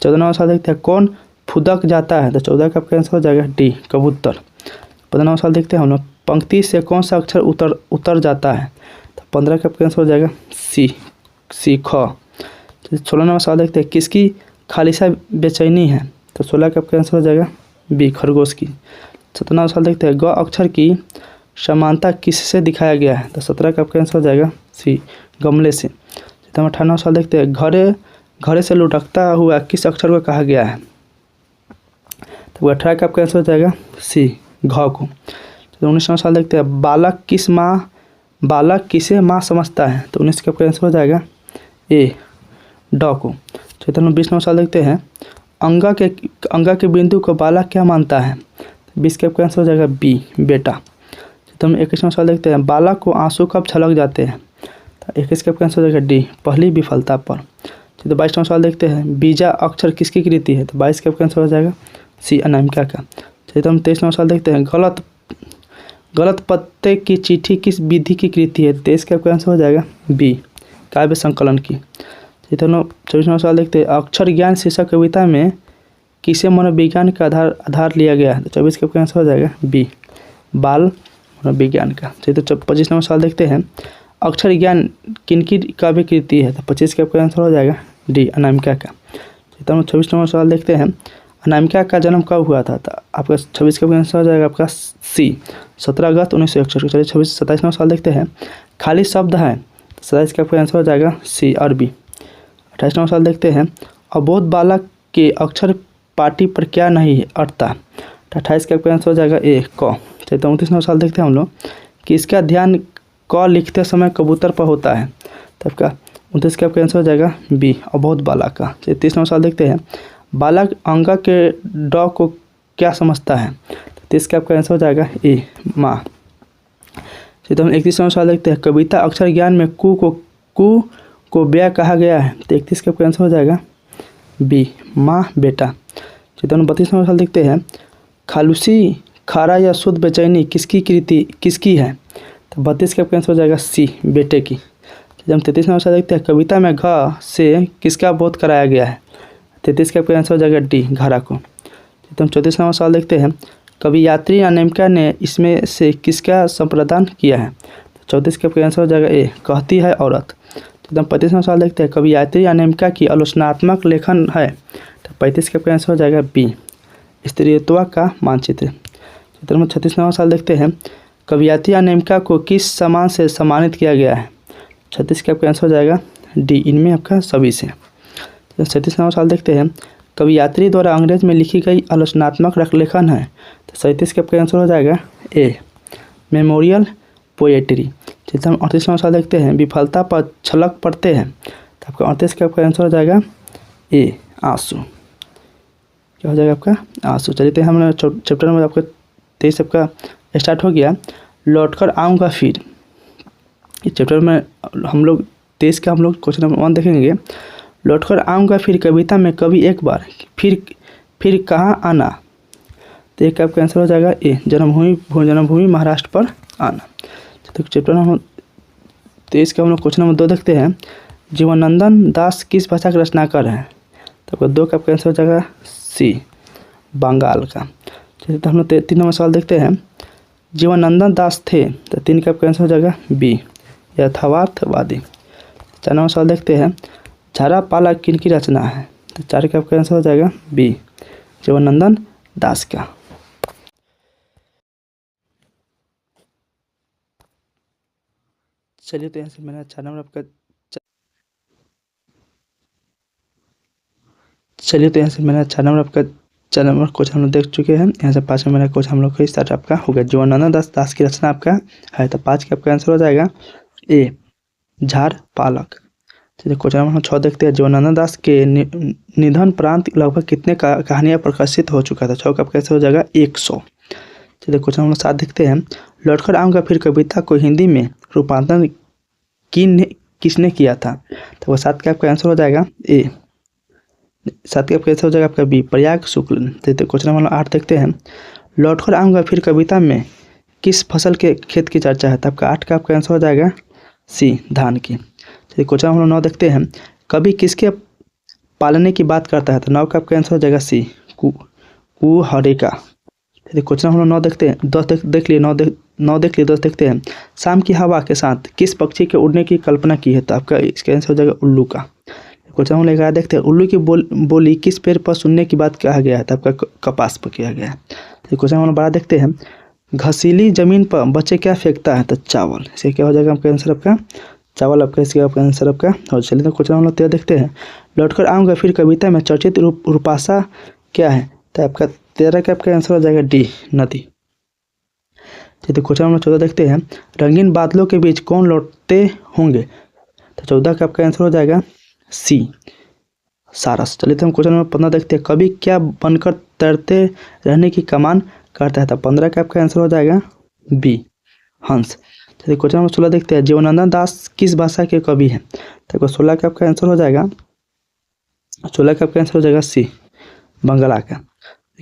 14वां सवाल देखते हैं, कौन फुदक जाता है। तो 14 का आपका आंसर हो जाएगा डी, कबूतर। 15वां सवाल देखते हैं हम लोग, पंक्ति से कौन सा अक्षर उतर जाता है। तो 15 का आपका आंसर हो जाएगा सी, ख। 16वां सवाल देखते हैं, किसकी खालिशा बेचैनी है। तो 16 का आपका आंसर हो जाएगा बी, खरगोश की। 17वां सवाल देखते हैं, ग अक्षर की समानता किससे दिखाया गया है। तो 17 का आपका आंसर हो जाएगा सी, गमले से। 18वां सवाल देखते हैं, घरे से लुढ़कता हुआ किस अक्षर को कहा गया है। तो 18 का आपका आंसर हो जाएगा सी, घ को। 19वां सवाल देखते हैं, बालक किसे माँ समझता है। तो 19 का आपका आंसर हो जाएगा ए, ड को। 20वां सवाल देखते हैं, अंगा के बिंदु को बालक क्या मानता है। 20 का आपका आंसर हो जाएगा बी, बेटा। 21वां सवाल देखते हैं, बालक को आंसू कब छलक जाते हैं। तो 21 का आपका आंसर हो जाएगा डी, पहली विफलता पर। 22वां सवाल देखते हैं, बीजा अक्षर किसकी कृति है। तो 22 का आपका आंसर हो जाएगा सी, अनामिका का। चलिए तो हम 23वां सवाल देखते हैं, गलत पत्ते की चिट्ठी किस विधि की कृति है। 23 का आपका आंसर हो जाएगा बी, काव्य संकलन की। चलिए तो हम 24वां सवाल देखते हैं, अक्षर ज्ञान शीर्षक कविता में किसे मनोविज्ञान का आधार लिया गया है। तो 24 का आपका आंसर हो जाएगा बी, बाल मनोविज्ञान का। चलिए तो 25वां सवाल देखते हैं, अक्षर ज्ञान किनकी काव्य कृति है। तो 25 का आपका आंसर हो जाएगा डी, अनामिका का। तो हम 26वां सवाल देखते हैं, अनामिका का जन्म कब हुआ था। तो आपका 26 का आंसर हो जाएगा आपका सी, 17 अगस्त 1961 को। चलिए 27वां सवाल देखते हैं, खाली शब्द है। 27 का आपका आंसर हो जाएगा सी, अरबी। 28वां सवाल देखते हैं, अबोध बालक के अक्षर पाटी पर क्या नहीं अटता। तो 28 का आपका आंसर हो जाएगा ए, क। चलिए तो 29वां सवाल देखते हैं हम लोग, कि इसका ध्यान क लिखते समय कबूतर पर होता है। तो आपका 29 का आपका आंसर हो जाएगा बी, अबोध बालक का। चलिए 30वां सवाल देखते हैं, बालक अंगा के ड को क्या समझता है। तो 30 का आपका आंसर हो जाएगा ए, माँ। चलिए तो हम 31वां सवाल देखते हैं, कविता अक्षर ज्ञान में कु को ब्या कहा गया है। तो 31 का आपका आंसर हो जाएगा बी, माँ, बेटा। चलिए तो हम 32वां सवाल देखते हैं, खालूसी खारा या शुद्ध बेचैनी किसकी है। तो 32 का आपका आंसर हो जाएगा सी, बेटे की। जब हम 33वां सवाल देखते हैं, कविता में घ से किसका बोध कराया गया है। 33 का आपका आंसर हो जाएगा डी, घारा को। तो हम 34वां सवाल देखते हैं, कवि यात्री अनामिका ने इसमें से किसका संप्रदान किया है? 34 का आपका आंसर हो जाएगा ए, कहती है औरत। तो हम 35वां सवाल देखते हैं, कवि यात्री अनामिका की आलोचनात्मक लेखन है? तो 35 का आपका आंसर हो जाएगा बी, स्त्रीत्व का मानचित्र। चित्र में 36वां सवाल देखते हैं, कवि यात्री अनामिका को किस सम्मान से सम्मानित किया गया है? 36 का आपका आंसर हो जाएगा डी, इनमें आपका सभी से। 37वां सवाल देखते हैं, कवि यात्री द्वारा अंग्रेज में लिखी गई आलोचनात्मक लेखन है? तो 37 का आपका आंसर हो जाएगा ए, मेमोरियल पोएट्री। चित्र में 38वां सवाल देखते हैं, विफलता पर छलक पड़ते हैं? तो आपका 38 का आपका आंसर हो जाएगा ए, आंसू। क्या हो जाएगा आपका? आंसू। चलिए तो हमने चैप्टर नंबर आपका 23 आपका स्टार्ट हो गया। लौटकर आऊँगा फिर, इस चैप्टर में हम लोग 23 का हम लोग क्वेश्चन नंबर 1 देखेंगे। लौटकर आऊँगा फिर कविता में कभी एक बार फिर कहाँ आना? तो एक आपका आंसर हो जाएगा ए, जन्मभूमि महाराष्ट्र पर आना। तो चैप्टर नंबर 23 का हम लोग क्वेश्चन नंबर 2 देखते हैं, जीवनानंद दास किस भाषा के रचनाकार हैं? तो 2 का आपका आंसर हो जाएगा सी, बंगाल का। चलिए तो हम लोग 3 नंबर सवाल देखते हैं, जीवनानंद दास थे? तो 3 का आपका आंसर हो जाएगा बी, यथार्थवादी। 4 नंबर सवाल देखते हैं, झारा पालक किनकी रचना है? तो 4 का आपका आंसर हो जाएगा बी, जीवनानंद दास का। चलिए तो यहाँ से मैंने 4 नंबर आपका चलिए तो यहाँ से मैंने 4 नंबर आपका 4 नंबर क्वेश्चन हम लोग देख चुके हैं। यहाँ से 5 नंबर क्वेश्चन हम लोग का स्टार्ट आपका हो गया। जीवनानंद दास की रचना आपका है, तो 5 का आपका आंसर हो जाएगा ए, झार पालक। चलिए क्वेश्चन नंबर 6 देखते हैं, जीवनानंद दास के निधन प्रांत लगभग कितने कहानियाँ प्रकाशित हो चुका था? 6 का आपका आंसर हो जाएगा 100। चलिए क्वेश्चन नंबर 7 देखते हैं, लौटकर आऊँगा फिर कविता को हिंदी में रूपांतरण किसने किया था? तो वो 7 का आपका आंसर हो जाएगा ए, 7 का आपका आंसर हो जाएगा आपका बी, प्रयाग शुक्ल। तो क्वेश्चन नंबर 8 देखते हैं, लौटकर आऊँगा फिर कविता में किस फसल के खेत की चर्चा है? तो आपका 8 का आपका आंसर हो जाएगा सी, धान की। चलिए क्वेश्चन नंबर 9 देखते हैं, कवि किसके पालने की बात करता है? तो 9 का आपका आंसर हो जाएगा सी, कुहरे का। चलिए क्वेश्चन नंबर 9 देखते हैं, 10 देख लिए, 9 देख लिए, 10 देखते हैं, शाम की हवा के साथ किस पक्षी के उड़ने की कल्पना की है? तो आपका इसका आंसर हो जाएगा उल्लू का। क्वेश्चन नंबर 11 देखते हैं, उल्लू की बोली किस पेड़ पर सुनने की बात कहा गया है? तो आपका कपास पर किया गया है। तो क्वेश्चन नंबर 12 देखते हैं, घसीली जमीन पर बच्चे क्या फेंकता है? तो चावल। इसे क्या हो जाएगा आपका आंसर आपका चावल आपका, इसका आपका आंसर आपका। और चलिए तो क्वेश्चन नंबर 13 देखते हैं, लौटकर आऊँगा फिर कविता में चर्चित रूपाशा क्या है? तो आपका 13 का आपका आंसर हो जाएगा डी, नदी। चलिए क्वेश्चन नंबर 14 देखते हैं, रंगीन बादलों के बीच कौन लौटते होंगे? तो 14 का आपका आंसर हो जाएगा सी, सारस। चलिए तो हम क्वेश्चन नंबर 15 देखते हैं, कवि क्या बनकर तैरते रहने की कमान करता है? तो 15 का आपका आंसर हो जाएगा बी, हंस। चलिए क्वेश्चन नंबर 16 देखते हैं, जीवनानंद दास किस भाषा के कवि हैं? तो 16 का आपका आंसर हो जाएगा 16 का आपका आंसर हो जाएगा सी, बंगला का।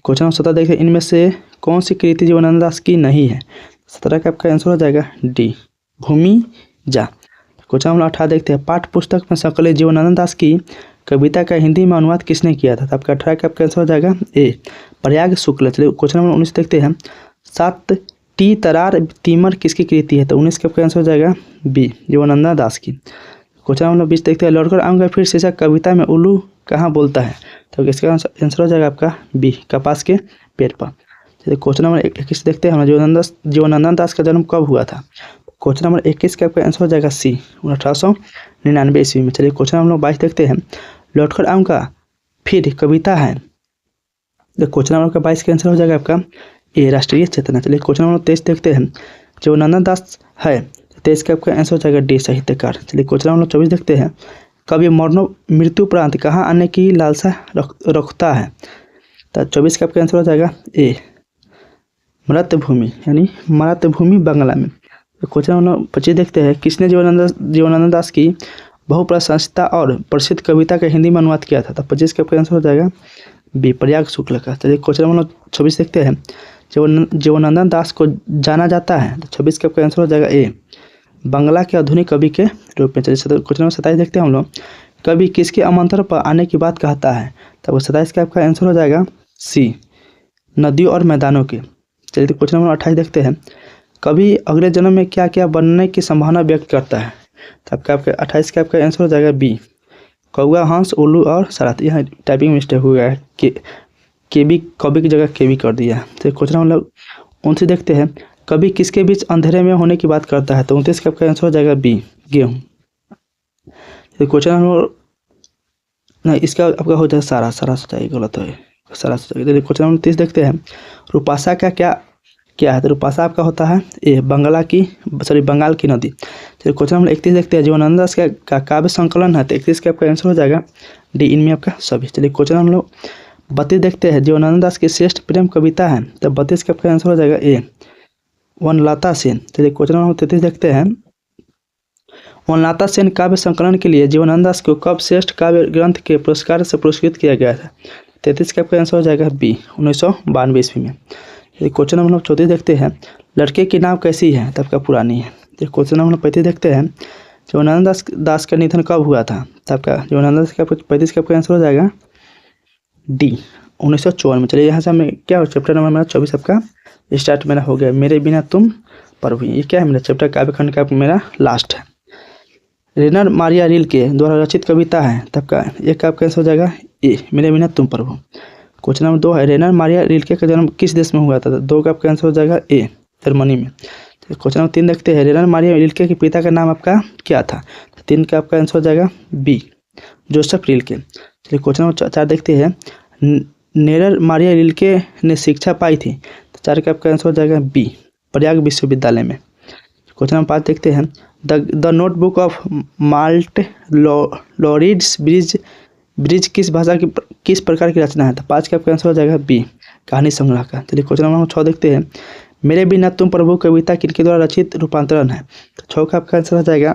क्वेश्चन नंबर 17 देखते हैं, इनमें से कौन सी कृति जीवनानंद दास की नहीं है? 17 का आपका आंसर हो जाएगा डी, भूमि जा। क्वेश्चन नंबर 18 देखते हैं, पाठ्य पुस्तक में संकलित जीवनानंद दास की कविता का हिंदी में अनुवाद किसने किया था? तो आपका 18 का आपका आंसर हो जाएगा ए, प्रयाग शुक्ल। चलिए क्वेश्चन नंबर 19 देखते हैं, 7 टी तरार तीमर किसकी कृति है? तो 19 का आपका आंसर हो जाएगा बी, जीवनानंद दास की। क्वेश्चन नंबर 20 देखते हैं, लौटकर आऊँगा फिर शीर्षक कविता में उल्लू कहाँ बोलता है? तो इसका आंसर हो जाएगा आपका बी, कपास के पेड़ पर। चलिए क्वेश्चन नंबर 21 देखते हैं, जीवनानंद दास का जन्म कब हुआ था? क्वेश्चन नंबर 21 का आपका आंसर हो जाएगा सी, 1899 ईस्वी में। चलिए क्वेश्चन नंबर 22 देखते हैं, लौटकर आऊँगा फिर कविता है? तो क्वेश्चन नंबर का 22 का आंसर हो जाएगा आपका ए, राष्ट्रीय चेतना। चलिए क्वेश्चन नंबर 23 देखते हैं, जीवनानंद दास है? 23 का आपका आंसर हो जाएगा डी, साहित्यकार। चलिए क्वेश्चन नंबर 24 देखते हैं, कवि मृत्युपरांत कहाँ आने की लालसा रखता है? तो 24 का आपका आंसर हो जाएगा ए, मृतभूमि, यानी मृतभूमि बंगला में। तो क्वेश्चन नंबर 25 देखते हैं, किसने जीवनानंद दास की बहुप्रशंसिता और प्रसिद्ध कविता का हिंदी में अनुवाद किया था? तो 25 का आपका आंसर हो जाएगा बी, प्रयाग शुक्ल का। चलिए क्वेश्चन नंबर 26 देखते हैं, जीवनानंद दास को जाना जाता है? तो 26 का आपका आंसर हो जाएगा ए, बंगला के आधुनिक कवि के रूप में। चलिए क्वेश्चन नंबर 27 देखते हैं हम लोग, कवि किसके आमंत्रण पर आने की बात कहता है? तो 27 का आपका आंसर हो जाएगा सी, नदियों और मैदानों के। चलिए क्वेश्चन नंबर 28 देखते हैं। कभी अगले जन्म में क्या क्या बनने की संभावना व्यक्त करता है? तो आपका 28 का आपका आंसर हो जाएगा बी, कौआ, हंस, उल्लू और सारथ। यहाँ टाइपिंग मिस्टेक हो गया है, केबी कभी की जगह केबी कर दिया। तो क्वेश्चन नंबर 29 देखते हैं। कभी किसके बीच अंधेरे में होने की बात करता है? तो 29 का आपका आंसर हो जाएगा बी, गेहूँ। तो क्वेश्चन नंबर नहीं, इसका आपका हो जाएगा सारा हो जाएगा, गलत है, सारा हो जाएगा। क्वेश्चन नंबर 30 देखते हैं। रूपासा का क्या है? तो रूपासा आपका होता है ए, बंगाल की नदी। तो क्वेश्चन नंबर 31 देखते हैं। जीवनानंद दास का काव्य संकलन है। तो 31 का आपका आंसर हो जाएगा डी, इनमें आपका सभी। चलिए क्वेश्चन हम लोग 32 देखते हैं। जीवनानंद दास की श्रेष्ठ प्रेम कविता है। तो 32 का आपका आंसर हो जाएगा ए, वनलता सेन। चलिए क्वेश्चन नंबर 33 देखते हैं। वनलता सेन काव्य संकलन के लिए जीवनानंद दास को कब श्रेष्ठ काव्य ग्रंथ के पुरस्कार से पुरस्कृत किया गया था? 33 का आपका आंसर हो जाएगा बी, 1992 ईस्वी में। क्वेश्चन नंबर 34 देखते हैं। लड़के की नाव कैसी है? तो आपका पुरानी है। तो क्वेश्चन नंबर 35 देखते हैं। जीवनानंद दास का निधन कब हुआ था? तो आपका जीवनानंद दास का 35 का आपका आंसर हो जाएगा डी, 1954 में। चलिए यहाँ से हमें क्या हो, चैप्टर नंबर मेरा 24 आपका स्टार्ट मेरा हो गया। मेरे बिना तुम प्रभु, ये क्या है मेरा चैप्टर काव्यखंड का मेरा लास्ट है। रेनर मारिया रिल्के द्वारा रचित कविता है। तब का एक का आपका आंसर हो जाएगा ए, मेरे बिना तुम प्रभु। क्वेश्चन नंबर 2 है। रेनर मारिया रिल्के का जन्म किस देश में हुआ था? तो 2 का आपका आंसर हो जाएगा ए, जर्मनी में। क्वेश्चन नंबर 3 देखते हैं। रेनर मारिया रिल्के के पिता का नाम आपका क्या था? तो 3 का आपका आंसर हो जाएगा बी, जोसेफ रिल्के। चलिए क्वेश्चन नंबर 4 देखते हैं। रेनर मारिया रिल्के ने शिक्षा पाई थी। तो 4 का आपका आंसर हो जाएगा बी, प्रयाग विश्वविद्यालय में। क्वेश्चन नंबर 5 देखते हैं। The notebook of Malte Laurids Brigge किस भाषा की किस प्रकार की रचना है? तो 5 का आपका आंसर हो जाएगा बी, कहानी संग्रह का। चलिए क्वेश्चन नंबर 6 देखते हैं। मेरे बिना तुम प्रभु कविता किनके द्वारा रचित रूपांतरण है? तो 6 का आपका आंसर हो जाएगा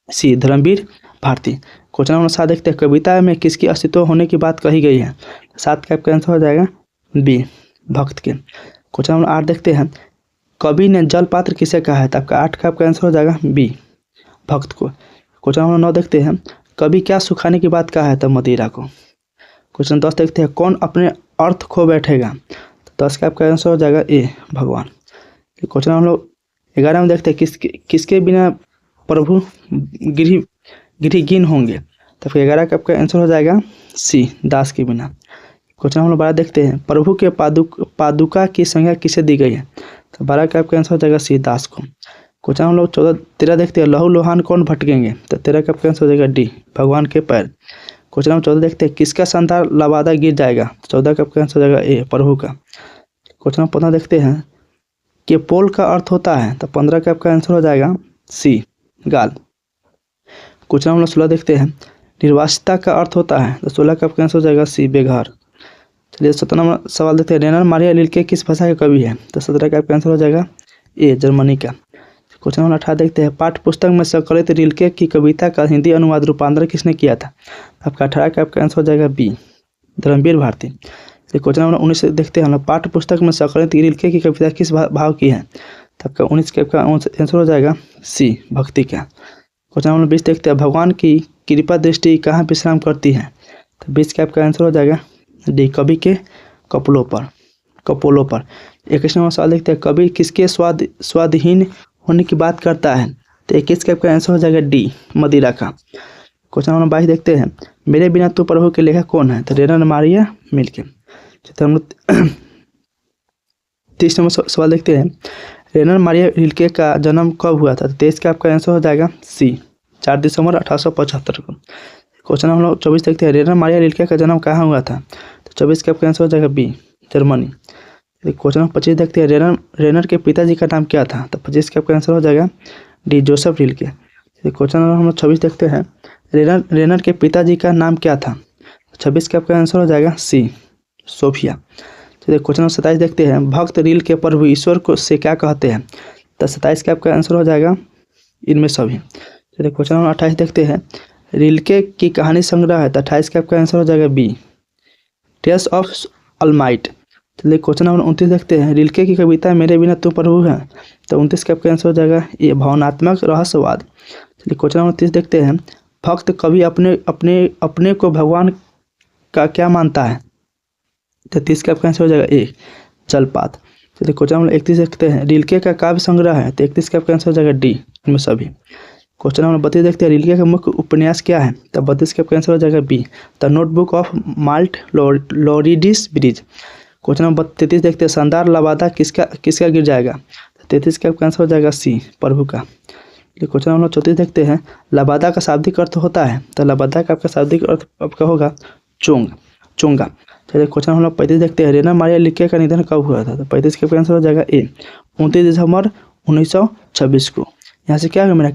सी, धर्मवीर भारती। क्वेश्चन नंबर 7 देखते हैं। कविता में किसकी अस्तित्व होने की बात कही गई है? 7 का आपका आंसर हो जाएगा बी, भक्त के। क्वेश्चन नंबर 8 देखते हैं। कवि ने जल पात्र किसे कहा है? तो आपका 8 का आपका आंसर हो जाएगा बी, भक्त को। क्वेश्चन नंबर 9 देखते हैं। कभी क्या सुखाने की बात कहा है? तो मदिरा को। क्वेश्चन 10 देखते हैं। कौन अपने अर्थ खो बैठेगा? तो 10 का आपका आंसर हो जाएगा ए, भगवान। क्वेश्चन हम लोग 11 में देखते हैं। किसके बिना प्रभु गृहहीन होंगे? तो फिर 11 का आपका आंसर हो जाएगा सी, दास के बिना। क्वेश्चन हम लोग 12 देखते हैं। प्रभु के पादुका की संज्ञा किसे दी गई है? तो 12 का आपका आंसर हो जाएगा सी, दास को। क्वेश्चन हम लोग 13 देखते हैं। लहू लोहान कौन भटकेंगे? तो 13 का आपका आंसर हो जाएगा डी, भगवान के पैर। क्वेश्चन नंबर 14 देखते हैं। किसका संतान लबादा गिर जाएगा? 14 का आपका आंसर हो जाएगा ए, प्रभु का। क्वेश्चन नंबर 15 देखते हैं। कि पोल का अर्थ होता है? तो 15 का आपका आंसर हो जाएगा सी, गाल। क्वेश्चन नंबर 16 देखते हैं। निर्वासिता का अर्थ होता है? तो 16 का आपका आंसर हो जाएगा सी, बेघर। चलिए 17 नंबर सवाल देखते हैं। रेनर मारिया रिल्के किस भाषा के कवि है? तो 17 का आपका आंसर हो जाएगा ए, जर्मनी का। क्वेश्चन नंबर 18 देखते हैं। पाठ्य पुस्तक में संकलित रिल्के की कविता का हिंदी अनुवाद रूपांतरण किसने किया था? आपका 18 का आपका आंसर हो जाएगा B, Dharamvir Bharati. Question number 19 देखते हैं। हम लोग पाठ्य पुस्तक में संकलित रिल्के की कविता किस भाव की है? तो आपका 19 का आपका आंसर हो जाएगा सी, भक्ति का। क्वेश्चन नंबर 20 देखते हैं। भगवान की कृपा दृष्टि कहाँ विश्राम करती है? तो 20 का आपका आंसर हो जाएगा डी, कवि के कपोलों पर। 21 नंबर सवाल देखते हैं। कवि किसके स्वादहीन होने की बात करता है? तो 21 का आपका आंसर हो जाएगा डी, मदिरा का। क्वेश्चन नंबर 22 देखते हैं। मेरे बिना तू प्रभु के लेखक कौन है? तो रेनर मारिया रिल्के। हम लोग 30 नंबर सवाल देखते हैं। रेनर मारिया रिल्के का जन्म कब हुआ था? तो 23 का आपका आंसर हो जाएगा सी, 4 दिसंबर 1875 को। क्वेश्चन हम लोग 24 देखते हैं। रेनर मारिया रिल्के का जन्म कहाँ हुआ था? तो 24 का आपका आंसर हो जाएगा बी, जर्मनी। क्वेश्चन नंबर 25 देखते हैं। रेनर के पिताजी का नाम क्या था? तो 25 का आपका आंसर हो जाएगा D, Joseph Rilke. Question number हम लोग 26 देखते हैं। रेनर के पिताजी का नाम क्या था? 26 का आपका आंसर हो जाएगा सी, सोफिया। चलिए क्वेश्चन नंबर 27 देखते हैं। भक्त रिल्के प्रभु ईश्वर को से क्या कहते हैं? तो 27 का आपका आंसर हो जाएगा इनमें सभी। चलिए क्वेश्चन नंबर 28 देखते हैं। रिल्के की कहानी संग्रह है? तो 28 का आपका आंसर हो जाएगा बी, टेल्स ऑफ ऑलमाइट। चलिए क्वेश्चन नंबर 29 देखते हैं। रिल्के की कविता मेरे बिना तू प्रभु है? तो 29 का आपका आंसर हो जाएगा ये, भावनात्मक रहस्यवाद। चलिए क्वेश्चन नंबर 30 देखते हैं। भक्त कवि अपने को भगवान का क्या मानता है? 33 का आपका आंसर हो जाएगा ए जलपात। चलिए क्वेश्चन नंबर 31 देखते हैं। रिल्के का काव्य संग्रह है, तो 31 का आपका आंसर हो जाएगा डी इनमें सभी। क्वेश्चन नंबर 32 देखते हैं। रिल्के का मुख्य उपन्यास क्या है, तो 32 का आपका आंसर हो जाएगा B the notebook of Malte Laurids Brigge. Question number 33 देखते हैं। शानदार लबादा किसका गिर जाएगा, 33 का आपका आंसर हो जाएगा सी प्रभु का। क्वेश्चन नंबर 34 देखते हैं। लबादा का शाब्दिक अर्थ होता है, तो लबादा का आपका शाब्दिक अर्थ आपका होगा चोंगा। चलिए क्वेश्चन नंबर 35 देखते हैं। रेना मारिया रिल्के का निधन कब हुआ था, तो 35 का आंसर हो जाएगा ए 29 दिसंबर 1926 को। यहाँ से क्या होगा मेरा